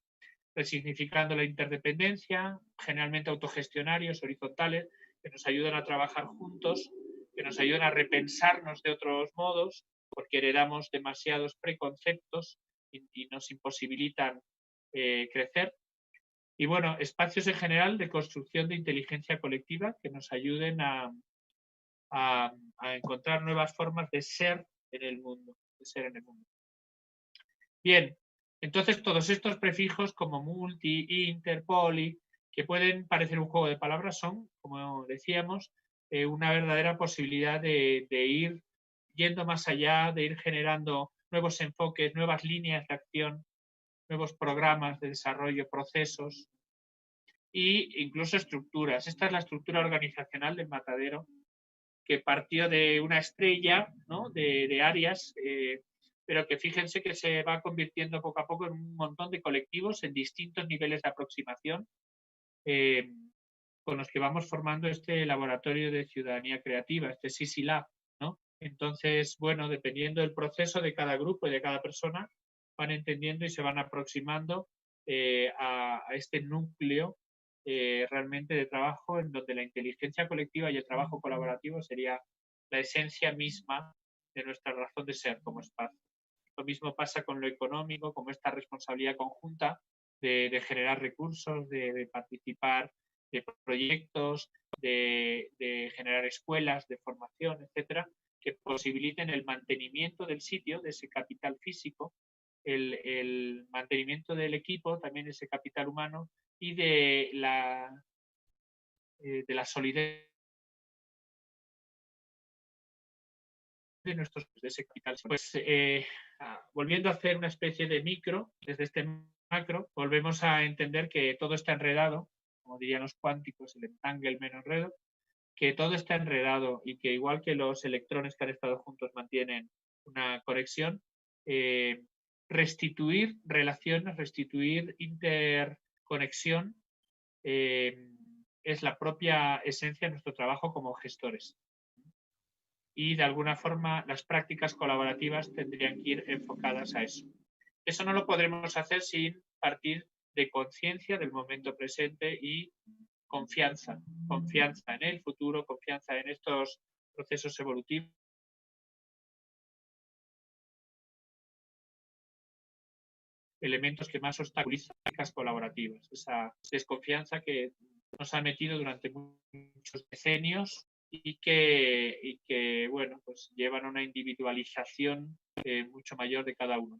Resignificando la interdependencia, generalmente autogestionarios, horizontales, que nos ayudan a trabajar juntos, que nos ayudan a repensarnos de otros modos, porque heredamos demasiados preconceptos y nos imposibilitan crecer. Y bueno, espacios en general de construcción de inteligencia colectiva que nos ayuden a encontrar nuevas formas de ser en el mundo, Bien, entonces todos estos prefijos como multi, inter, poli, que pueden parecer un juego de palabras, son, como decíamos, una verdadera posibilidad de ir yendo más allá, de ir generando nuevos enfoques, nuevas líneas de acción, nuevos programas de desarrollo, procesos e incluso estructuras. Esta es la estructura organizacional del Matadero, que partió de una estrella, ¿no? de áreas, pero que fíjense que se va convirtiendo poco a poco en un montón de colectivos en distintos niveles de aproximación, con los que vamos formando este laboratorio de ciudadanía creativa, este CICI Lab, ¿no? Entonces, bueno, dependiendo del proceso de cada grupo y de cada persona, van entendiendo y se van aproximando a este núcleo realmente de trabajo, en donde la inteligencia colectiva y el trabajo colaborativo sería la esencia misma de nuestra razón de ser como espacio. Lo mismo pasa con lo económico, como esta responsabilidad conjunta de generar recursos, de participar de proyectos, de generar escuelas de formación, etcétera, que posibiliten el mantenimiento del sitio, de ese capital físico, el mantenimiento del equipo, también ese capital humano, y de la solidez de nuestros de ese capital. Pues volviendo a hacer una especie de micro, desde este macro, volvemos a entender que todo está enredado, como dirían los cuánticos, el entanglement enredo, que todo está enredado y que igual que los electrones que han estado juntos mantienen una conexión, restituir relaciones, restituir interconexión, es la propia esencia de nuestro trabajo como gestores. Y de alguna forma las prácticas colaborativas tendrían que ir enfocadas a eso. Eso no lo podremos hacer sin partir de conciencia del momento presente y confianza en el futuro, confianza en estos procesos evolutivos. Elementos que más obstaculizan las colaborativas, esa desconfianza que nos ha metido durante muchos decenios y que bueno, pues llevan a una individualización mucho mayor de cada uno.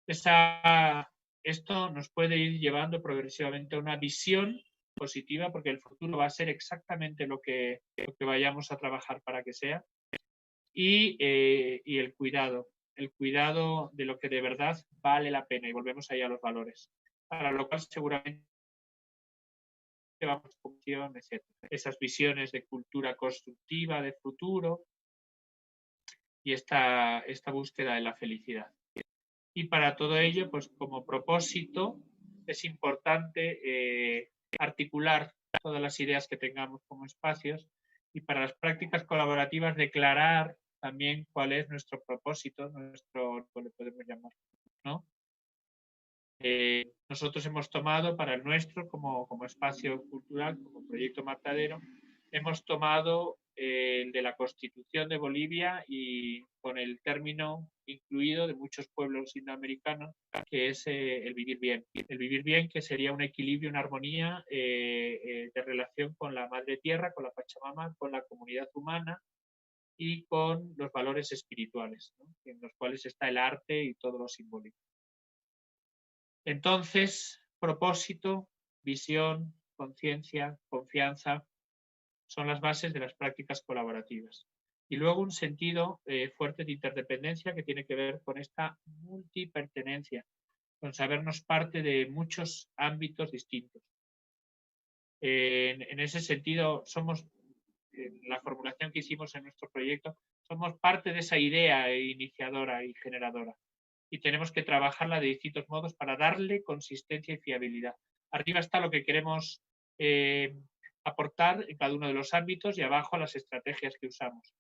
Esto nos puede ir llevando progresivamente a una visión positiva, porque el futuro va a ser exactamente lo que vayamos a trabajar para que sea, y el cuidado de lo que de verdad vale la pena, y volvemos ahí a los valores, para lo cual seguramente vamos a función, etc. Esas visiones de cultura constructiva, de futuro, y esta búsqueda de la felicidad. Y para todo ello, pues como propósito, es importante articular todas las ideas que tengamos como espacios, y para las prácticas colaborativas declarar también cuál es nuestro propósito, nuestro, ¿cómo le podemos llamar? ¿No? Nosotros hemos tomado para el nuestro, como espacio cultural, como proyecto Matadero, hemos tomado el de la Constitución de Bolivia, y con el término incluido de muchos pueblos indoamericanos, que es el vivir bien. El vivir bien, que sería un equilibrio, una armonía de relación con la madre tierra, con la Pachamama, con la comunidad humana y con los valores espirituales, ¿no? En los cuales está el arte y todo lo simbólico. Entonces, propósito, visión, conciencia, confianza son las bases de las prácticas colaborativas. Y luego un sentido fuerte de interdependencia, que tiene que ver con esta multipertenencia, con sabernos parte de muchos ámbitos distintos. En ese sentido, somos, en la formulación que hicimos en nuestro proyecto, somos parte de esa idea iniciadora y generadora, y tenemos que trabajarla de distintos modos para darle consistencia y fiabilidad. Arriba está lo que queremos aportar en cada uno de los ámbitos, y abajo las estrategias que usamos.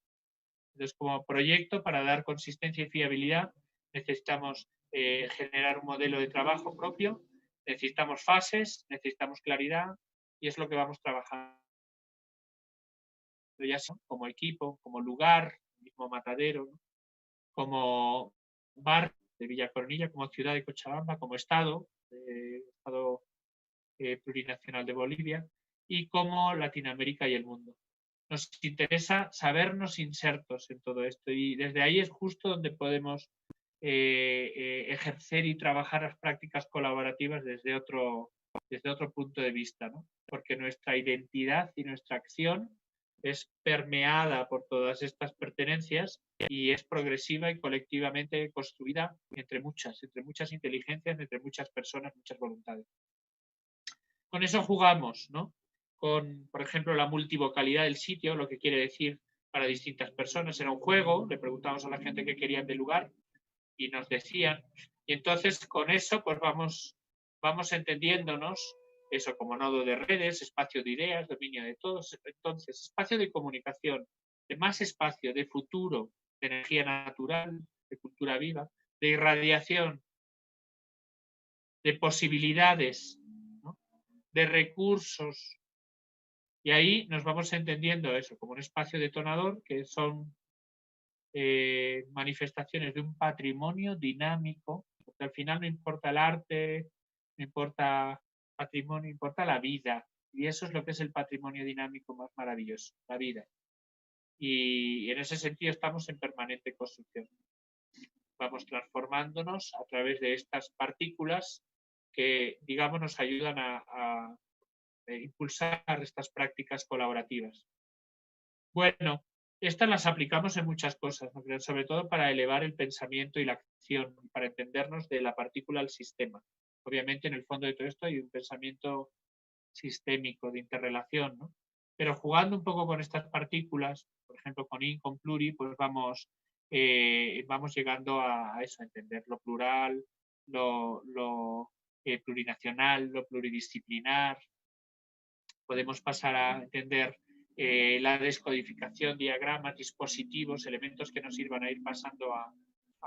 Entonces, como proyecto, para dar consistencia y fiabilidad, necesitamos generar un modelo de trabajo propio, necesitamos fases, necesitamos claridad, y es lo que vamos trabajando ya sea como equipo, como lugar, mismo Matadero, ¿no? Como bar de Villa Coronilla, como ciudad de Cochabamba, como Estado plurinacional de Bolivia, y como Latinoamérica y el mundo. Nos interesa sabernos insertos en todo esto, y desde ahí es justo donde podemos ejercer y trabajar las prácticas colaborativas desde otro punto de vista, ¿no? Porque nuestra identidad y nuestra acción es permeada por todas estas pertenencias, y es progresiva y colectivamente construida entre muchas inteligencias, entre muchas personas, muchas voluntades. Con eso jugamos, ¿no? Con, por ejemplo, la multivocalidad del sitio, lo que quiere decir para distintas personas. Era un juego, le preguntamos a la gente qué querían del lugar y nos decían. Y entonces con eso pues vamos entendiéndonos eso como nodo de redes, espacio de ideas, dominio de todos. Entonces, espacio de comunicación, de más espacio, de futuro, de energía natural, de cultura viva, de irradiación, de posibilidades, ¿no? De recursos. Y ahí nos vamos entendiendo eso como un espacio detonador, que son manifestaciones de un patrimonio dinámico, porque al final no importa el arte, no importa patrimonio, importa la vida. Y eso es lo que es el patrimonio dinámico más maravilloso, la vida. Y en ese sentido estamos en permanente construcción. Vamos transformándonos a través de estas partículas que, digamos, nos ayudan a impulsar estas prácticas colaborativas. Bueno, estas las aplicamos en muchas cosas, ¿no? Pero sobre todo para elevar el pensamiento y la acción, para entendernos de la partícula al sistema. Obviamente, en el fondo de todo esto hay un pensamiento sistémico de interrelación, ¿no? Pero jugando un poco con estas partículas, por ejemplo, con in, con pluri, pues vamos llegando a eso, a entender lo plural, lo plurinacional, lo pluridisciplinar, Podemos pasar a entender la descodificación, diagramas, dispositivos, elementos que nos sirvan a ir pasando a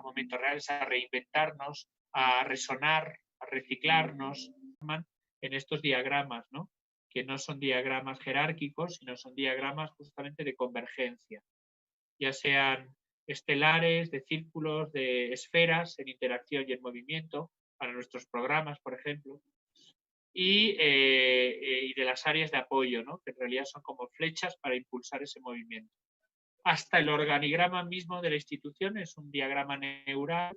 momentos reales, a reinventarnos, a resonar, a reciclarnos en estos diagramas, ¿no? Que no son diagramas jerárquicos, sino son diagramas justamente de convergencia, ya sean estelares, de círculos, de esferas en interacción y en movimiento, para nuestros programas, por ejemplo, y de las áreas de apoyo, ¿no? Que en realidad son como flechas para impulsar ese movimiento. Hasta el organigrama mismo de la institución es un diagrama neural,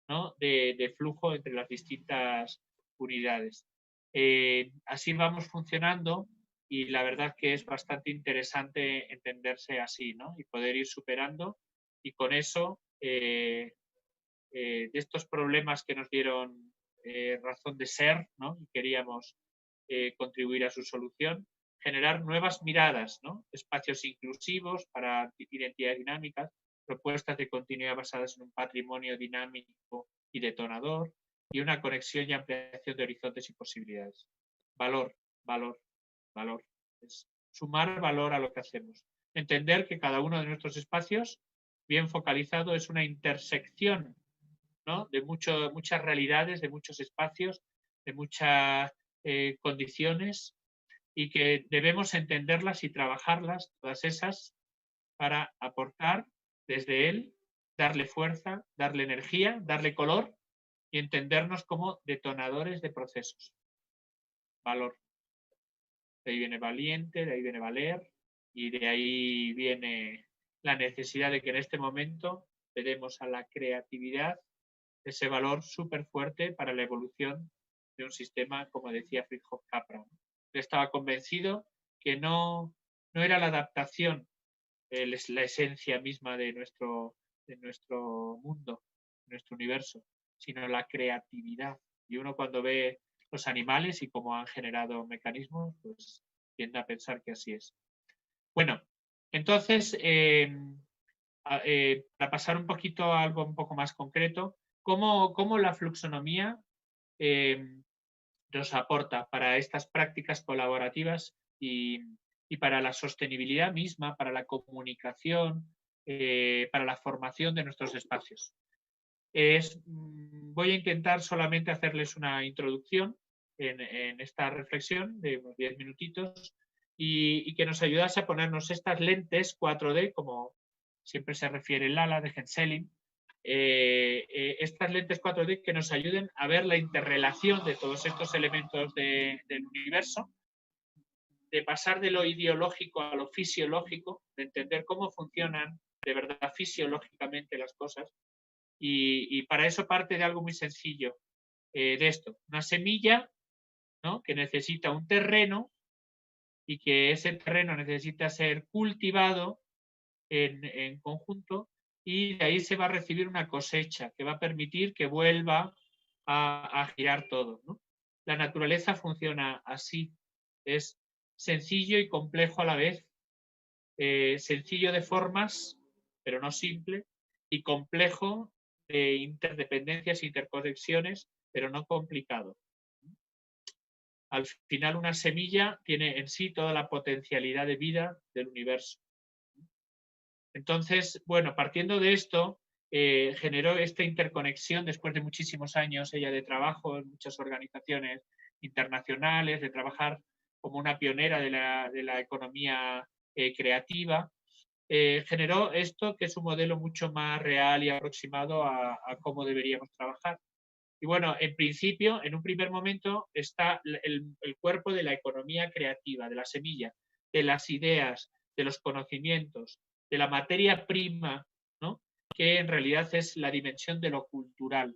¿no? de flujo entre las distintas unidades. Así vamos funcionando y la verdad que es bastante interesante entenderse así, ¿no? Y poder ir superando y con eso de estos problemas que nos dieron razón de ser, ¿no? Y queríamos contribuir a su solución, generar nuevas miradas, ¿no? Espacios inclusivos para identidades dinámicas, propuestas de continuidad basadas en un patrimonio dinámico y detonador y una conexión y ampliación de horizontes y posibilidades. Valor, valor, valor. Es sumar valor a lo que hacemos. Entender que cada uno de nuestros espacios, bien focalizado, es una intersección, ¿no? De muchas realidades, de muchos espacios, de muchas condiciones y que debemos entenderlas y trabajarlas, todas esas, para aportar desde él, darle fuerza, darle energía, darle color y entendernos como detonadores de procesos. Valor. De ahí viene valiente, de ahí viene valer y de ahí viene la necesidad de que en este momento le demos a la creatividad ese valor súper fuerte para la evolución de un sistema, como decía Fritjof Capra. Él estaba convencido que no era la adaptación la esencia misma de nuestro mundo, de nuestro universo, sino la creatividad. Y uno cuando ve los animales y cómo han generado mecanismos, pues tiende a pensar que así es. Bueno, entonces, para pasar un poquito a algo un poco más concreto, ¿cómo la fluxonomía nos aporta para estas prácticas colaborativas y para la sostenibilidad misma, para la comunicación, para la formación de nuestros espacios? Voy a intentar solamente hacerles una introducción en esta reflexión de unos 10 minutitos y que nos ayudase a ponernos estas lentes 4D, como siempre se refiere Lala de Genselin, estas lentes 4D que nos ayuden a ver la interrelación de todos estos elementos del universo, de pasar de lo ideológico a lo fisiológico, de entender cómo funcionan de verdad fisiológicamente las cosas. Y para eso parte de algo muy sencillo, de esto, una semilla, ¿no? Que necesita un terreno y que ese terreno necesita ser cultivado en conjunto y de ahí se va a recibir una cosecha que va a permitir que vuelva a girar todo, ¿no? La naturaleza funciona así, es sencillo y complejo a la vez, sencillo de formas, pero no simple, y complejo de interdependencias e interconexiones, pero no complicado. Al final, una semilla tiene en sí toda la potencialidad de vida del universo. Entonces, bueno, partiendo de esto, generó esta interconexión después de muchísimos años ella de trabajo en muchas organizaciones internacionales, de trabajar como una pionera de la economía creativa. Generó esto que es un modelo mucho más real y aproximado a cómo deberíamos trabajar. Y bueno, en principio, en un primer momento, está el cuerpo de la economía creativa, de la semilla, de las ideas, de los conocimientos, de la materia prima, ¿no? Que en realidad es la dimensión de lo cultural.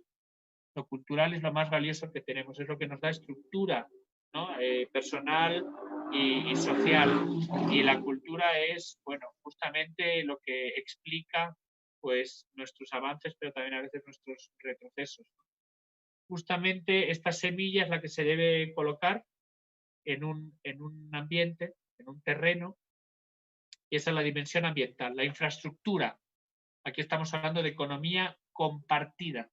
Lo cultural es lo más valioso que tenemos, es lo que nos da estructura, ¿no? Personal y social. Y la cultura es, bueno, justamente lo que explica pues, nuestros avances, pero también a veces nuestros retrocesos. Justamente esta semilla es la que se debe colocar en un ambiente, en un terreno, y esa es la dimensión ambiental, la infraestructura. Aquí estamos hablando de economía compartida,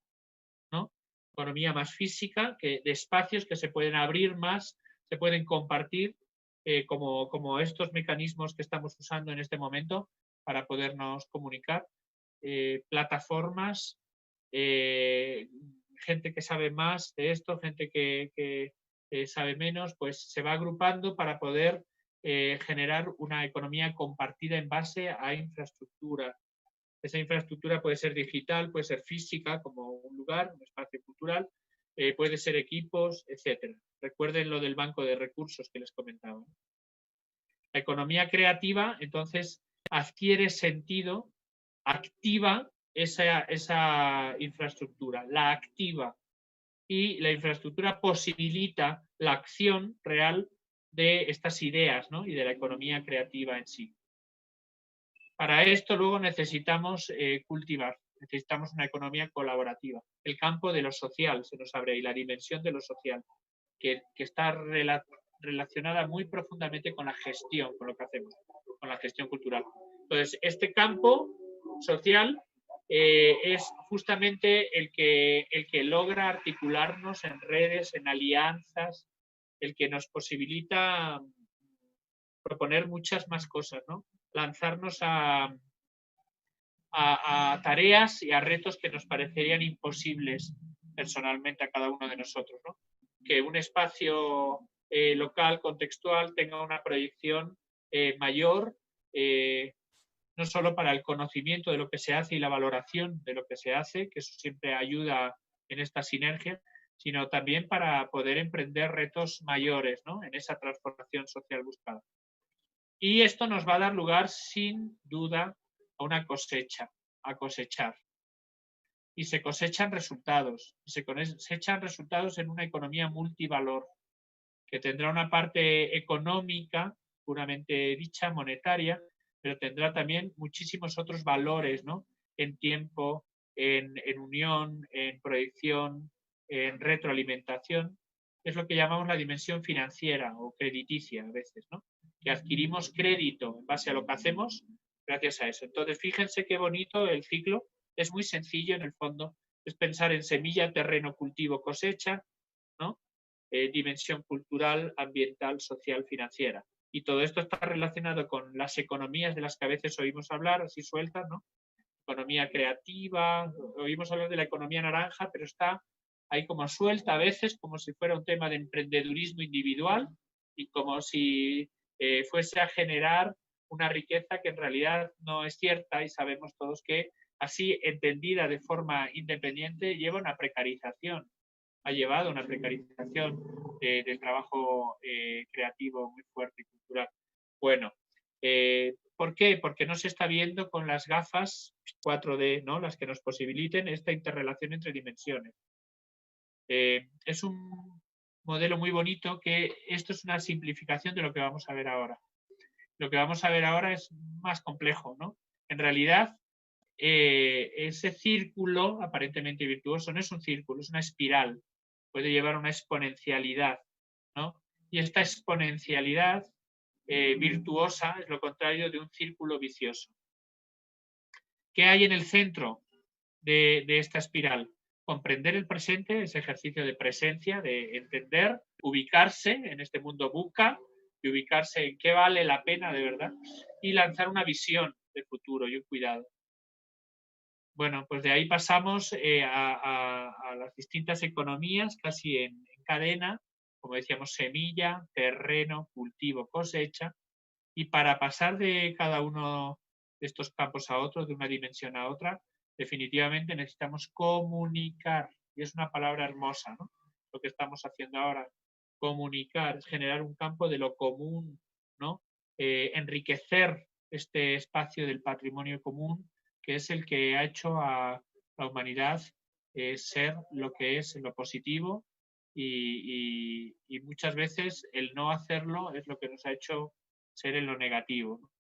¿no? Economía más física, de espacios que se pueden abrir más, se pueden compartir como estos mecanismos que estamos usando en este momento para podernos comunicar, plataformas, gente que sabe más de esto, gente que sabe menos, pues se va agrupando para poder generar una economía compartida en base a infraestructura. Esa infraestructura puede ser digital, puede ser física, como un lugar, un espacio cultural, puede ser equipos, etc. Recuerden lo del banco de recursos que les comentaba. La economía creativa, entonces, adquiere sentido, activa esa infraestructura, la activa, y la infraestructura posibilita la acción real de estas ideas, ¿no? Y de la economía creativa en sí. Para esto luego necesitamos cultivar, necesitamos una economía colaborativa. El campo de lo social se nos abre y la dimensión de lo social, que está relacionada muy profundamente con la gestión, con lo que hacemos, con la gestión cultural. Entonces, este campo social es justamente el que logra articularnos en redes, en alianzas, el que nos posibilita proponer muchas más cosas, ¿no? Lanzarnos a tareas y a retos que nos parecerían imposibles personalmente a cada uno de nosotros, ¿no? Que un espacio local, contextual, tenga una proyección mayor, no solo para el conocimiento de lo que se hace y la valoración de lo que se hace, que eso siempre ayuda en esta sinergia, sino también para poder emprender retos mayores, ¿no? En esa transformación social buscada. Y esto nos va a dar lugar, sin duda, a una cosecha, a cosechar. Y se cosechan resultados. Se cosechan resultados en una economía multivalor, que tendrá una parte económica, puramente dicha, monetaria, pero tendrá también muchísimos otros valores, ¿no? En tiempo, en unión, en proyección, en retroalimentación. Es lo que llamamos la dimensión financiera o crediticia a veces, ¿no? Que adquirimos crédito en base a lo que hacemos gracias a eso. Entonces, fíjense qué bonito el ciclo. Es muy sencillo en el fondo. Es pensar en semilla, terreno, cultivo, cosecha, ¿no? Dimensión cultural, ambiental, social, financiera. Y todo esto está relacionado con las economías de las que a veces oímos hablar, así sueltas, ¿no? Economía creativa, oímos hablar de la economía naranja, pero está ahí como suelta a veces, como si fuera un tema de emprendedurismo individual y como si fuese a generar una riqueza que en realidad no es cierta, y sabemos todos que así entendida de forma independiente lleva una precarización, ha llevado a una precarización del trabajo creativo muy fuerte y cultural. Bueno, ¿por qué? Porque no se está viendo con las gafas 4D, ¿no? Las que nos posibiliten esta interrelación entre dimensiones. Es un modelo muy bonito, que esto es una simplificación de lo que vamos a ver ahora. Lo que vamos a ver ahora es más complejo, ¿no? En realidad, ese círculo aparentemente virtuoso no es un círculo, es una espiral. Puede llevar a una exponencialidad, ¿no? Y esta exponencialidad virtuosa es lo contrario de un círculo vicioso. ¿Qué hay en el centro de esta espiral? Comprender el presente, ese ejercicio de presencia, de entender, ubicarse en este mundo buca, y ubicarse en qué vale la pena de verdad, y lanzar una visión de futuro y un cuidado. Bueno, pues de ahí pasamos a las distintas economías, casi en cadena, como decíamos, semilla, terreno, cultivo, cosecha, y para pasar de cada uno de estos campos a otro, de una dimensión a otra, definitivamente necesitamos comunicar, y es una palabra hermosa, ¿no? Lo que estamos haciendo ahora, comunicar, es generar un campo de lo común, ¿no? Enriquecer este espacio del patrimonio común, que es el que ha hecho a la humanidad ser lo que es en lo positivo, y muchas veces el no hacerlo es lo que nos ha hecho ser en lo negativo.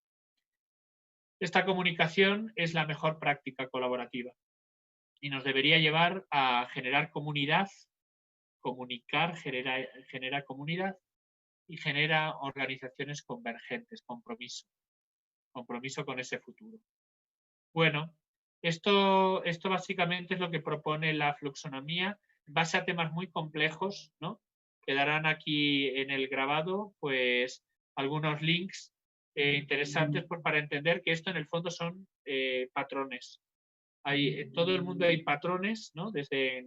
Esta comunicación es la mejor práctica colaborativa y nos debería llevar a generar comunidad. Comunicar genera comunidad y genera organizaciones convergentes, compromiso con ese futuro. Bueno, esto básicamente es lo que propone la fluxonomía, en base a temas muy complejos, ¿no? Quedarán aquí en el grabado, pues, algunos links interesantes pues, para entender que esto en el fondo son patrones. En todo el mundo hay patrones, ¿no? Desde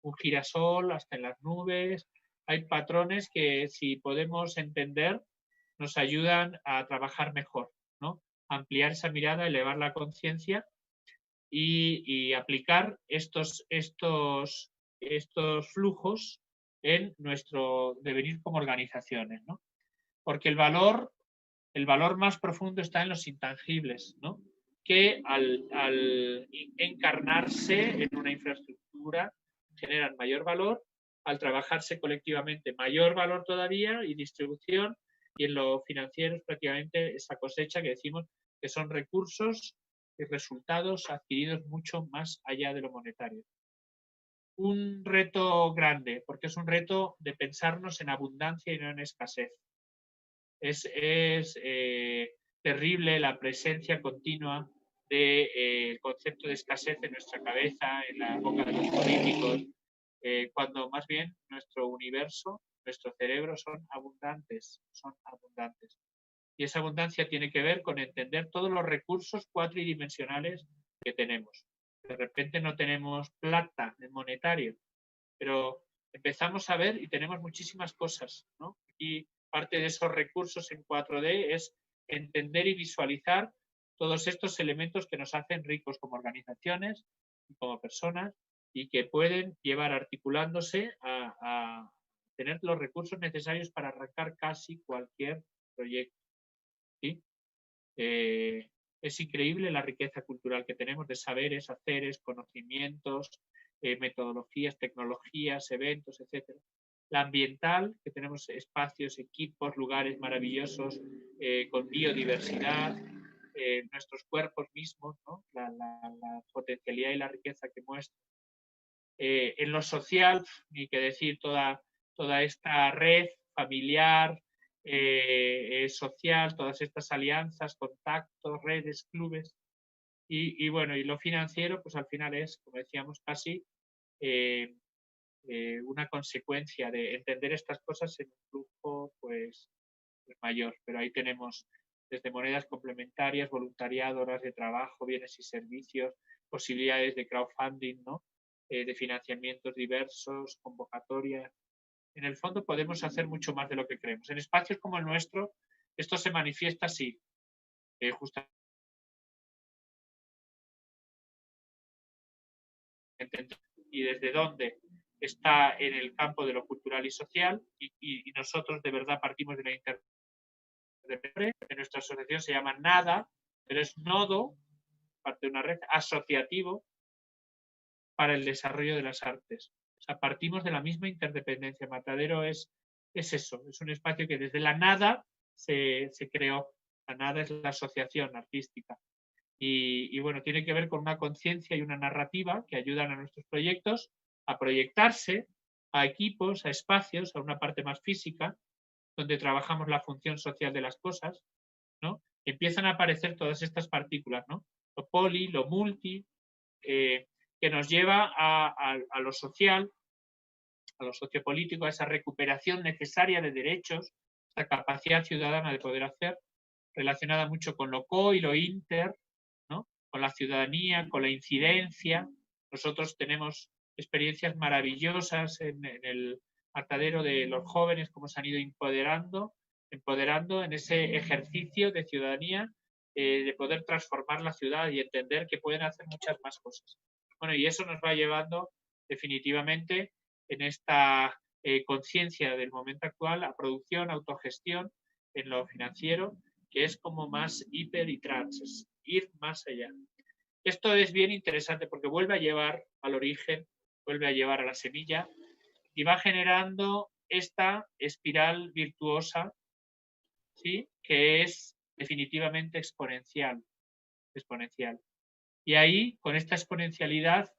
un girasol hasta en las nubes. Hay patrones que si podemos entender nos ayudan a trabajar mejor, ¿no? Ampliar esa mirada, elevar la conciencia y aplicar estos flujos en nuestro devenir como organizaciones, ¿no? Porque el valor más profundo está en los intangibles, ¿no? Que al encarnarse en una infraestructura generan mayor valor, al trabajarse colectivamente mayor valor todavía y distribución, y en lo financiero es prácticamente esa cosecha que decimos que son recursos y resultados adquiridos mucho más allá de lo monetario. Un reto grande, porque es un reto de pensarnos en abundancia y no en escasez. Es terrible la presencia continua del concepto de escasez en nuestra cabeza, en la boca de los políticos, cuando más bien nuestro universo, nuestro cerebro son abundantes. Y esa abundancia tiene que ver con entender todos los recursos cuatridimensionales que tenemos. De repente no tenemos plata en monetario, pero empezamos a ver y tenemos muchísimas cosas, ¿no? Y parte de esos recursos en 4D es entender y visualizar todos estos elementos que nos hacen ricos como organizaciones y como personas y que pueden llevar articulándose a tener los recursos necesarios para arrancar casi cualquier proyecto. ¿Sí? Es increíble la riqueza cultural que tenemos de saberes, haceres, conocimientos, metodologías, tecnologías, eventos, etc. La ambiental, que tenemos espacios, equipos, lugares maravillosos con biodiversidad, nuestros cuerpos mismos, ¿no? la potencialidad y la riqueza que muestran. En lo social, ni que decir, toda esta red familiar, social, todas estas alianzas, contactos, redes, clubes. Y bueno, y lo financiero, pues al final es, como decíamos, casi una consecuencia de entender estas cosas en un flujo pues mayor. Pero ahí tenemos desde monedas complementarias, voluntariado, horas de trabajo, bienes y servicios, posibilidades de crowdfunding, ¿no? De financiamientos diversos, convocatorias. En el fondo podemos hacer mucho más de lo que creemos. En espacios como el nuestro, esto se manifiesta así, justamente. Y desde dónde está en el campo de lo cultural y social, y nosotros de verdad partimos de la interdepende. En nuestra asociación se llama NADA, pero es nodo, parte de una red, asociativo para el desarrollo de las artes. O sea, partimos de la misma interdependencia. Matadero es eso, es un espacio que desde la nada se creó. La nada es la asociación artística. Y bueno, tiene que ver con una conciencia y una narrativa que ayudan a nuestros proyectos a proyectarse a equipos, a espacios, a una parte más física, donde trabajamos la función social de las cosas, ¿no? Empiezan a aparecer todas estas partículas, ¿no? Lo poli, lo multi, que nos lleva a lo social, a lo sociopolítico, a esa recuperación necesaria de derechos, esa capacidad ciudadana de poder hacer, relacionada mucho con lo co y lo inter, ¿no? Con la ciudadanía, con la incidencia. Nosotros tenemos experiencias maravillosas en el matadero de los jóvenes, cómo se han ido empoderando en ese ejercicio de ciudadanía, de poder transformar la ciudad y entender que pueden hacer muchas más cosas. Bueno, y eso nos va llevando definitivamente en esta conciencia del momento actual a producción, autogestión en lo financiero, que es como más hiper y trans, es ir más allá. Esto es bien interesante porque vuelve a llevar al origen, vuelve a llevar a la semilla y va generando esta espiral virtuosa, ¿sí? Que es definitivamente exponencial. Y ahí, con esta exponencialidad,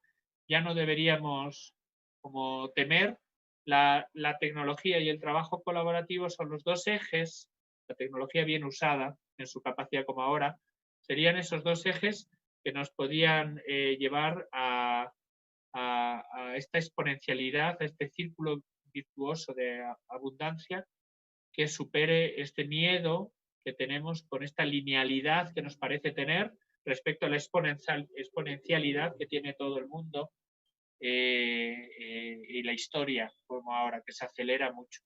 ya no deberíamos como temer. La tecnología y el trabajo colaborativo son los dos ejes. La tecnología bien usada en su capacidad como ahora, serían esos dos ejes que nos podían llevar a esta exponencialidad, a este círculo virtuoso de abundancia que supere este miedo que tenemos con esta linealidad que nos parece tener respecto a la exponencialidad que tiene todo el mundo y la historia, como ahora, que se acelera mucho.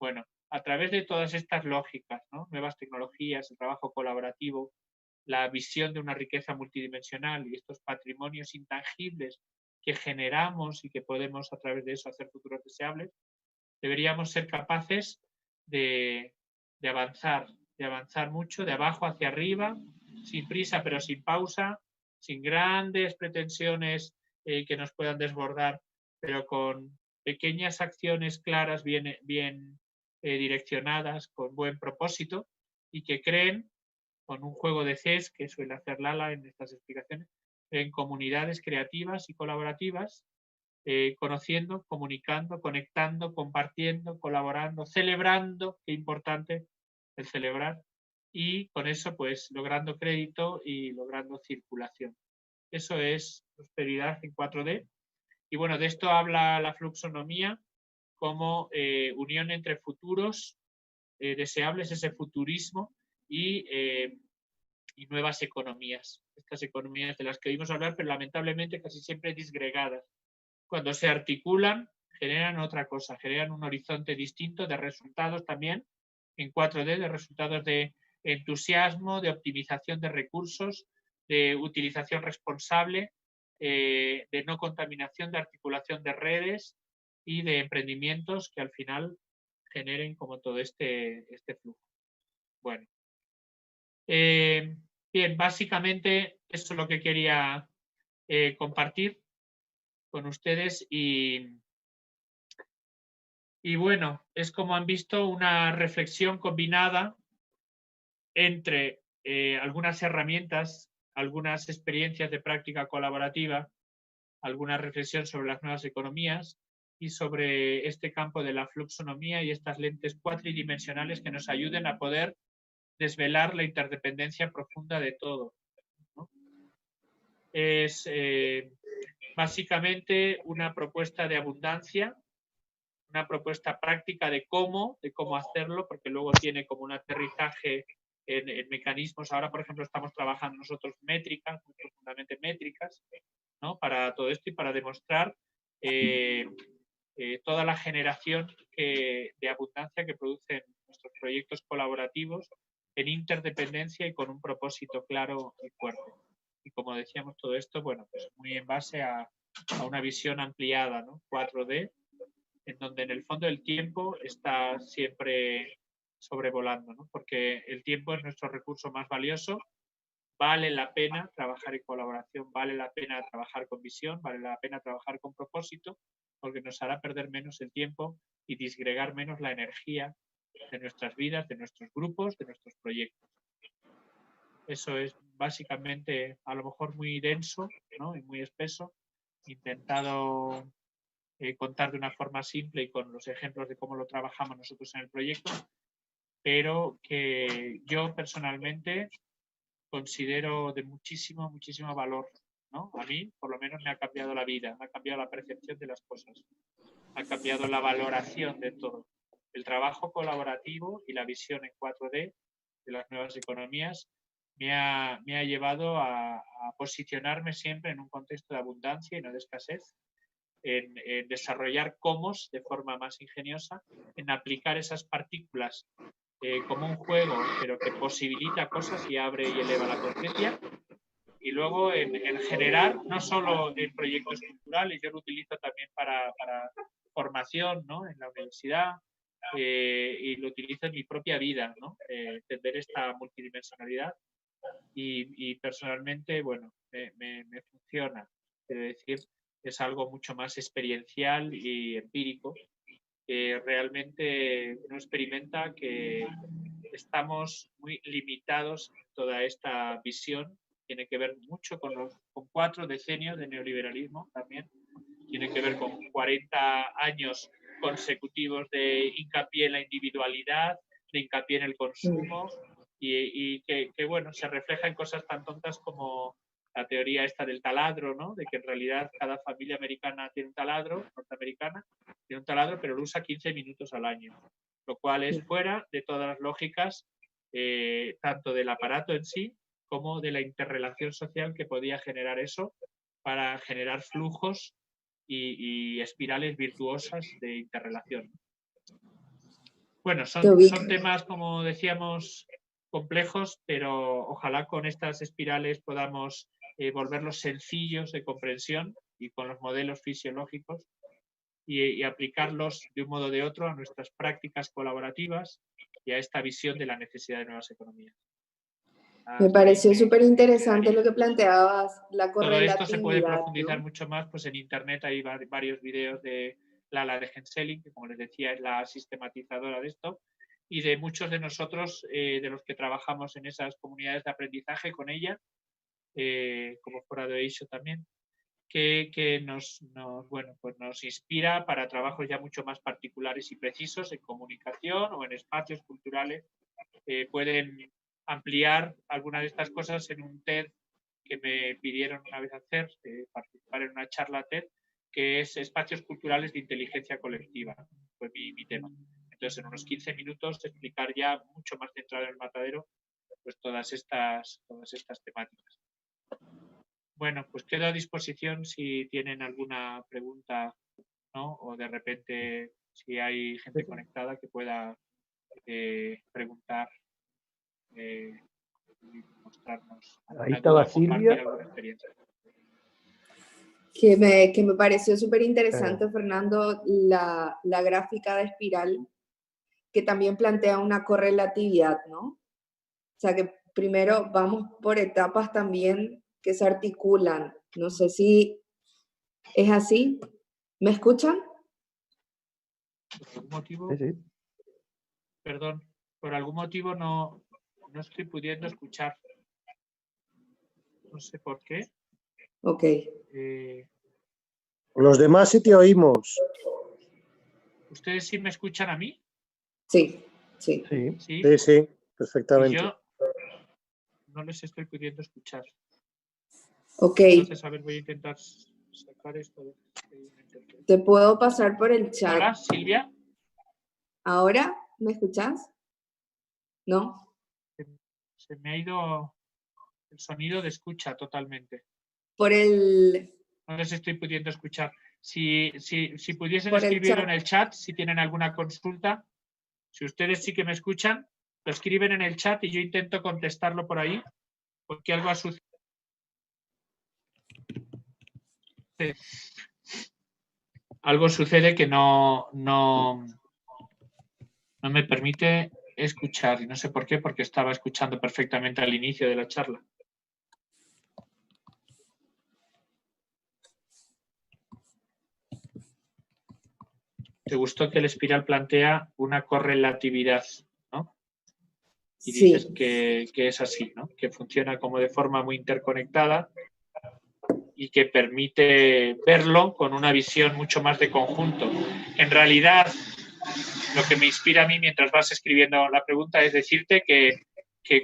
Bueno, a través de todas estas lógicas, ¿no? Nuevas tecnologías, el trabajo colaborativo, la visión de una riqueza multidimensional y estos patrimonios intangibles que generamos y que podemos a través de eso hacer futuros deseables, deberíamos ser capaces de avanzar mucho, de abajo hacia arriba, sin prisa pero sin pausa, sin grandes pretensiones que nos puedan desbordar, pero con pequeñas acciones claras, bien direccionadas, con buen propósito y que creen, con un juego de CES que suele hacer Lala en estas explicaciones, en comunidades creativas y colaborativas, conociendo, comunicando, conectando, compartiendo, colaborando, celebrando, qué importante el celebrar, y con eso pues logrando crédito y logrando circulación. Eso es prosperidad en 4D. Y bueno, de esto habla la fluxonomía como unión entre futuros deseables, ese futurismo y nuevas economías. Estas economías de las que oímos hablar, pero lamentablemente casi siempre disgregadas. Cuando se articulan, generan otra cosa, generan un horizonte distinto de resultados también en 4D, de resultados de entusiasmo, de optimización de recursos, de utilización responsable, de no contaminación, de articulación de redes y de emprendimientos que al final generen como todo este flujo. Bueno. Bien, básicamente esto es lo que quería compartir con ustedes y bueno, es como han visto una reflexión combinada entre algunas herramientas, algunas experiencias de práctica colaborativa, alguna reflexión sobre las nuevas economías y sobre este campo de la fluxonomía y estas lentes cuatridimensionales que nos ayuden a poder desvelar la interdependencia profunda de todo, ¿no? Es básicamente una propuesta de abundancia, una propuesta práctica de cómo hacerlo, porque luego tiene como un aterrizaje en mecanismos. Ahora, por ejemplo, estamos trabajando nosotros métricas, muy profundamente métricas, ¿no? Para todo esto y para demostrar toda la generación de abundancia que producen nuestros proyectos colaborativos en interdependencia y con un propósito claro y fuerte. Y como decíamos, todo esto, bueno, pues muy en base a una visión ampliada, ¿no? 4D, en donde en el fondo el tiempo está siempre sobrevolando, ¿no? Porque el tiempo es nuestro recurso más valioso. Vale la pena trabajar en colaboración, vale la pena trabajar con visión, vale la pena trabajar con propósito, porque nos hará perder menos el tiempo y disgregar menos la energía de nuestras vidas, de nuestros grupos, de nuestros proyectos. Eso es básicamente, a lo mejor muy denso, ¿no? Y muy espeso, intentado contar de una forma simple y con los ejemplos de cómo lo trabajamos nosotros en el proyecto, pero que yo personalmente considero de muchísimo, muchísimo valor, ¿no? A mí, por lo menos, me ha cambiado la vida, me ha cambiado la percepción de las cosas, ha cambiado la valoración de todo. El trabajo colaborativo y la visión en 4D de las nuevas economías me ha llevado a posicionarme siempre en un contexto de abundancia y no de escasez, en desarrollar cómos de forma más ingeniosa, en aplicar esas partículas como un juego, pero que posibilita cosas y abre y eleva la conciencia. Y luego en generar, no solo en proyectos culturales, yo lo utilizo también para formación, ¿no? En la universidad, y lo utilizo en mi propia vida, ¿no? Entender esta multidimensionalidad y personalmente, bueno, me funciona. Quiero decir, es algo mucho más experiencial y empírico, que realmente uno experimenta que estamos muy limitados en toda esta visión. Tiene que ver mucho con 4 decenios de neoliberalismo también. Tiene que ver con 40 años consecutivos de hincapié en la individualidad, de hincapié en el consumo y que bueno, se refleja en cosas tan tontas como la teoría esta del taladro, ¿no? De que en realidad cada familia americana tiene un taladro, norteamericana, tiene un taladro, pero lo usa 15 minutos al año. lo cual es fuera de todas las lógicas, tanto del aparato en sí como de la interrelación social que podía generar eso para generar flujos y espirales virtuosas de interrelación. Bueno, son temas, como decíamos, complejos, pero ojalá con estas espirales podamos volverlos sencillos de comprensión y con los modelos fisiológicos y aplicarlos de un modo o de otro a nuestras prácticas colaborativas y a esta visión de la necesidad de nuevas economías. Me pareció súper interesante lo que planteabas, la correlatividad. Todo esto se puede profundizar mucho más, pues en internet hay varios videos de Lala de Genseling, que como les decía es la sistematizadora de esto, y de muchos de nosotros, de los que trabajamos en esas comunidades de aprendizaje con ella, como fuera de eso también, que nos inspira para trabajos ya mucho más particulares y precisos en comunicación o en espacios culturales. Pueden ampliar algunas de estas cosas en un TED que me pidieron una vez hacer, participar en una charla TED, que es espacios culturales de inteligencia colectiva, fue mi tema. Entonces, en unos 15 minutos explicar ya mucho más centrado en el matadero, pues todas estas temáticas. Bueno, pues quedo a disposición si tienen alguna pregunta, ¿no? O de repente si hay gente conectada que pueda preguntar y mostrarnos. Ahí estaba Silvia. Que me pareció súper interesante, Fernando, la gráfica de espiral, que también plantea una correlatividad, ¿no? O sea, que primero vamos por etapas también que se articulan. No sé si es así. ¿Me escuchan? ¿Por algún motivo? Sí. Perdón, por algún motivo no estoy pudiendo escuchar. No sé por qué. Ok. Los demás sí te oímos. ¿Ustedes sí me escuchan a mí? Sí. Sí, perfectamente. Y yo no les estoy pudiendo escuchar. Ok. Entonces, a ver, voy a intentar sacar esto. Te puedo pasar por el chat. Hola, Silvia. ¿Ahora me escuchas? ¿No? Se me ha ido el sonido de escucha totalmente. Por el... No les estoy pudiendo escuchar. Si pudiesen por escribirlo en el chat, si tienen alguna consulta, si ustedes sí que me escuchan, lo escriben en el chat y yo intento contestarlo por ahí, porque algo ha sucedido. Algo sucede que no me permite escuchar, y no sé por qué, porque estaba escuchando perfectamente al inicio de la charla. Te gustó que el espiral plantea una correlatividad, ¿no? Y dices que es así, ¿no? Que funciona como de forma muy interconectada y que permite verlo con una visión mucho más de conjunto. En realidad, lo que me inspira a mí mientras vas escribiendo la pregunta es decirte que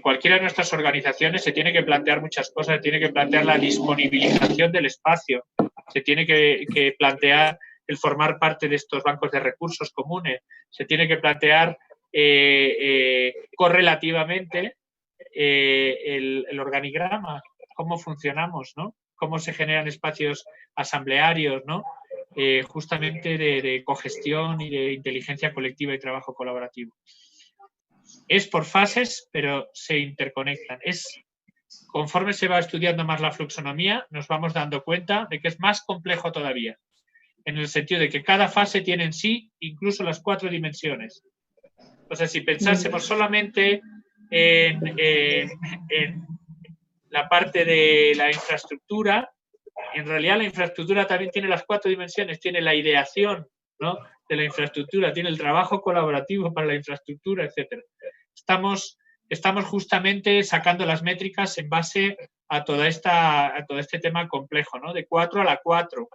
cualquiera de nuestras organizaciones se tiene que plantear muchas cosas, se tiene que plantear la disponibilización del espacio, se tiene que plantear el formar parte de estos bancos de recursos comunes, se tiene que plantear correlativamente el organigrama, cómo funcionamos, ¿no? Cómo se generan espacios asamblearios, ¿no? Justamente de cogestión y de inteligencia colectiva y trabajo colaborativo. Es por fases, pero se interconectan. Conforme se va estudiando más la fluxonomía, nos vamos dando cuenta de que es más complejo todavía, en el sentido de que cada fase tiene en sí incluso las 4 dimensiones. O sea, si pensásemos solamente en la parte de la infraestructura, en realidad la infraestructura también tiene las 4 dimensiones, tiene la ideación, ¿no?, de la infraestructura, tiene el trabajo colaborativo para la infraestructura, etc. Estamos justamente sacando las métricas en base a todo este tema complejo, ¿no?, de 4 a la 4,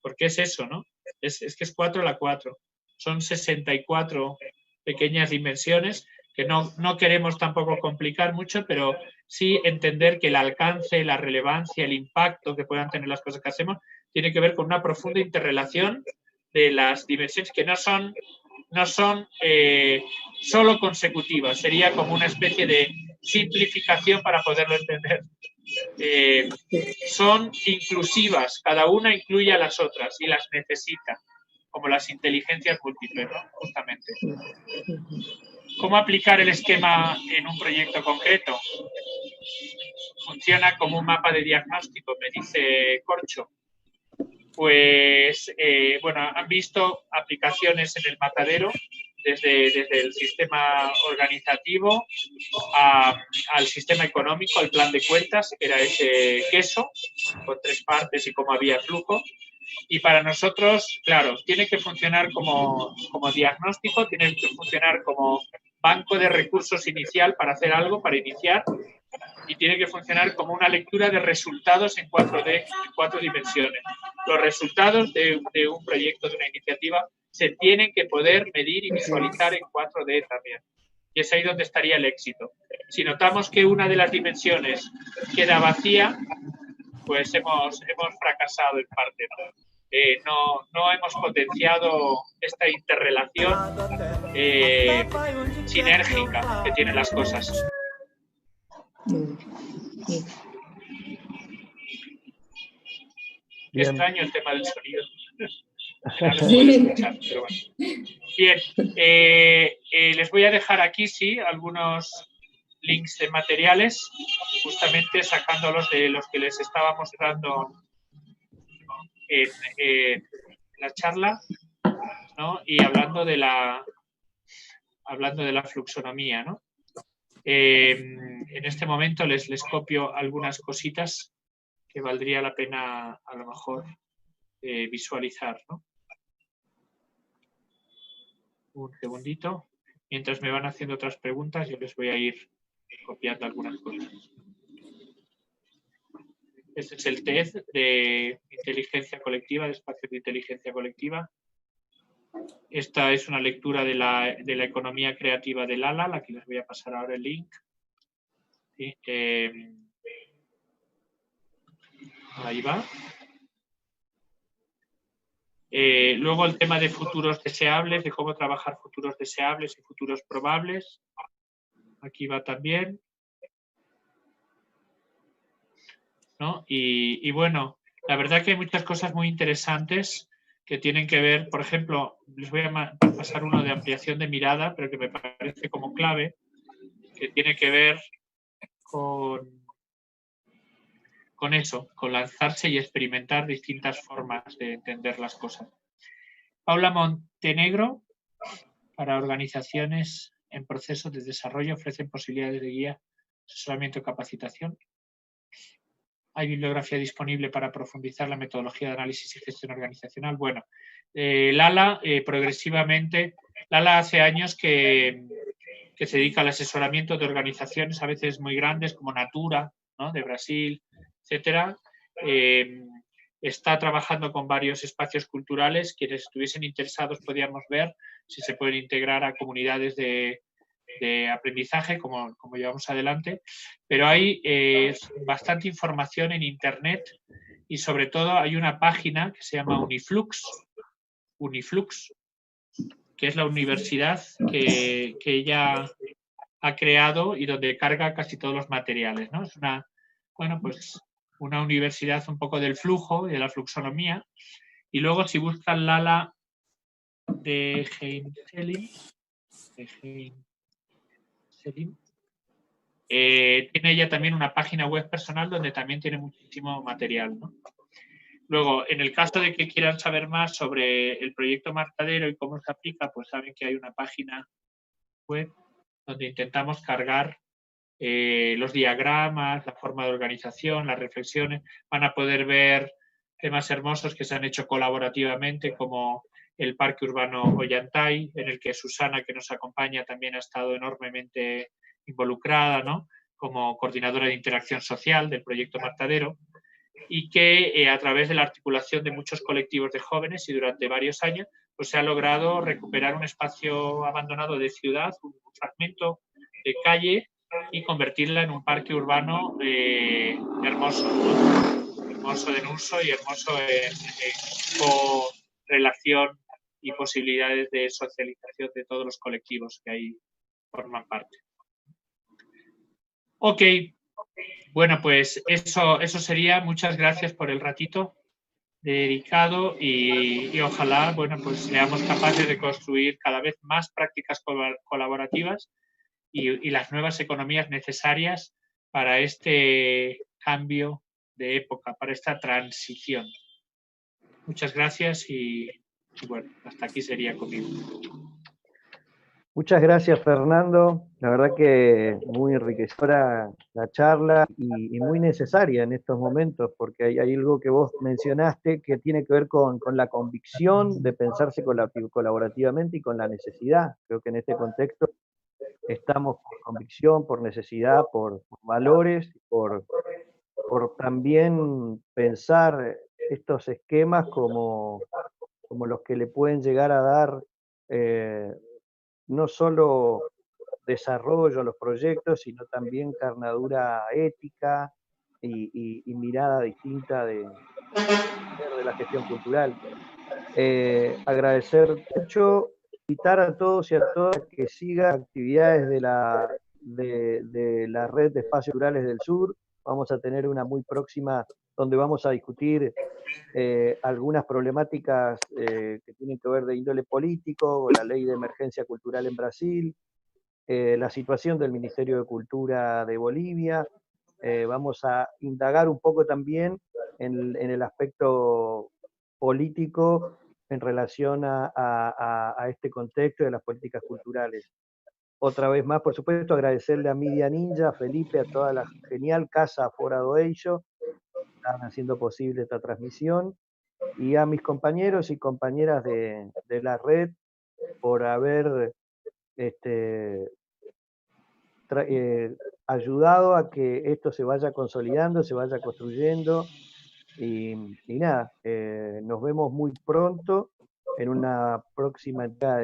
porque es eso, ¿no? Es que es 4 a la 4. Son 64 pequeñas dimensiones que no queremos tampoco complicar mucho, pero sí entender que el alcance, la relevancia, el impacto que puedan tener las cosas que hacemos tiene que ver con una profunda interrelación de las dimensiones que no son no son solo consecutivas, sería como una especie de simplificación para poderlo entender. Son inclusivas, cada una incluye a las otras y las necesita, como las inteligencias múltiples, ¿no? Justamente. ¿Cómo aplicar el esquema en un proyecto concreto? Funciona como un mapa de diagnóstico, me dice Corcho. Pues, bueno, han visto aplicaciones en el matadero desde el sistema organizativo al sistema económico, al plan de cuentas, que era ese queso, con 3 partes y cómo había flujo. Y para nosotros, claro, tiene que funcionar como diagnóstico, tiene que funcionar como banco de recursos inicial para hacer algo, para iniciar, y tiene que funcionar como una lectura de resultados en 4D, en 4 dimensiones. Los resultados de un proyecto, de una iniciativa, se tienen que poder medir y visualizar en 4D también. Y es ahí donde estaría el éxito. Si notamos que una de las dimensiones queda vacía, pues hemos fracasado en parte, ¿no? No hemos potenciado esta interrelación sinérgica que tienen las cosas. Qué extraño el tema del sonido. No se puede escuchar, pero bueno. Bien, les voy a dejar aquí, sí, algunos links de materiales, justamente sacándolos de los que les estaba mostrando en la charla, ¿no? Y hablando de la fluxonomía, ¿no? En este momento les copio algunas cositas que valdría la pena a lo mejor visualizar, ¿no? Un segundito. Mientras me van haciendo otras preguntas, yo les voy a ir copiando algunas cosas. Este es el test de inteligencia colectiva, de espacios de inteligencia colectiva. Esta es una lectura de la economía creativa del ALA, la que les voy a pasar ahora el link. ¿Sí? Ahí va. Luego el tema de futuros deseables, de cómo trabajar futuros deseables y futuros probables. Aquí va también, ¿no? Y bueno, la verdad que hay muchas cosas muy interesantes que tienen que ver, por ejemplo, les voy a pasar uno de ampliación de mirada, pero que me parece como clave, que tiene que ver con eso, con lanzarse y experimentar distintas formas de entender las cosas. Paula Montenegro, para organizaciones en proceso de desarrollo, ofrecen posibilidades de guía, asesoramiento y capacitación. Hay bibliografía disponible para profundizar la metodología de análisis y gestión organizacional. Bueno, Lala, progresivamente, Lala hace años que se dedica al asesoramiento de organizaciones a veces muy grandes como Natura, ¿no? De Brasil, etcétera. Está trabajando con varios espacios culturales. Quienes estuviesen interesados podíamos ver si se pueden integrar a comunidades de aprendizaje, como llevamos adelante. Pero hay bastante información en Internet y sobre todo hay una página que se llama Uniflux, que es la universidad que ella ha creado y donde carga casi todos los materiales, ¿no? Es una, bueno, pues una universidad un poco del flujo, de la fluxonomía. Y luego si buscan Lala de Heinzelin, tiene ella también una página web personal donde también tiene muchísimo material, ¿no? Luego, en el caso de que quieran saber más sobre el proyecto Matadero y cómo se aplica, pues saben que hay una página web donde intentamos cargar los diagramas, la forma de organización, las reflexiones. Van a poder ver temas hermosos que se han hecho colaborativamente, como el Parque Urbano Ollantay, en el que Susana, que nos acompaña, también ha estado enormemente involucrada, ¿no? Como coordinadora de interacción social del proyecto Matadero, y que a través de la articulación de muchos colectivos de jóvenes y durante varios años, pues se ha logrado recuperar un espacio abandonado de ciudad, un fragmento de calle, y convertirla en un parque urbano hermoso, ¿no? Hermoso en uso y hermoso en correlación y posibilidades de socialización de todos los colectivos que ahí forman parte. Ok, bueno, pues eso sería. Muchas gracias por el ratito dedicado y ojalá, bueno, pues seamos capaces de construir cada vez más prácticas colaborativas y las nuevas economías necesarias para este cambio de época, para esta transición. Muchas gracias y bueno, hasta aquí sería conmigo. Muchas gracias, Fernando. La verdad que muy enriquecedora la charla y muy necesaria en estos momentos, porque hay algo que vos mencionaste que tiene que ver con la convicción de pensarse colaborativamente y con la necesidad. Creo que en este contexto estamos por convicción, por necesidad, por valores, por también pensar estos esquemas como los que le pueden llegar a dar no solo desarrollo a los proyectos, sino también carnadura ética y mirada distinta de la gestión cultural. Agradecer mucho, invitar a todos y a todas que sigan actividades de la red de espacios culturales del sur. Vamos a tener una muy próxima donde vamos a discutir algunas problemáticas que tienen que ver de índole político, la ley de emergencia cultural en Brasil, la situación del Ministerio de Cultura de Bolivia. Vamos a indagar un poco también en el aspecto político en relación a este contexto de las políticas culturales. Otra vez más, por supuesto, agradecerle a Media Ninja, a Felipe, a toda la genial casa Fora do Eixo, que están haciendo posible esta transmisión, y a mis compañeros y compañeras de la red por haber ayudado a que esto se vaya consolidando, se vaya construyendo, y nada, nos vemos muy pronto en una próxima entrega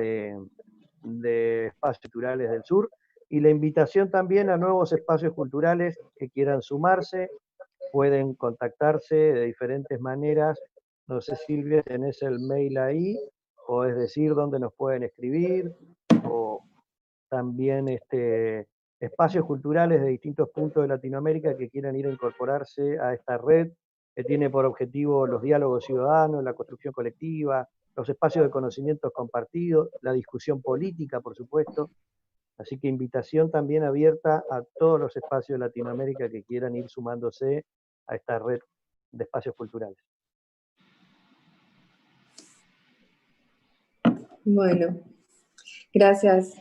de Espacios Culturales del Sur, y la invitación también a nuevos espacios culturales que quieran sumarse, pueden contactarse de diferentes maneras. No sé, Silvia, tenés el mail ahí, podés decir dónde nos pueden escribir, o también espacios culturales de distintos puntos de Latinoamérica que quieran ir a incorporarse a esta red que tiene por objetivo los diálogos ciudadanos, la construcción colectiva, los espacios de conocimientos compartidos, la discusión política, por supuesto. Así que invitación también abierta a todos los espacios de Latinoamérica que quieran ir sumándose a esta red de espacios culturales. Bueno, gracias.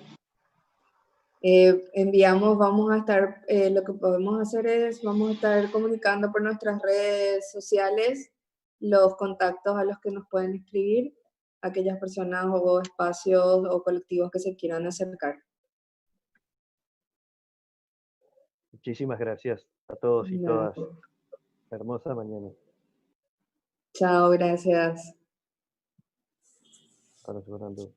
Vamos a estar, lo que podemos hacer es, vamos a estar comunicando por nuestras redes sociales los contactos a los que nos pueden escribir, aquellas personas o espacios o colectivos que se quieran acercar. Muchísimas gracias a todos y todas. Hermosa mañana. Chao, gracias. Para Fernando.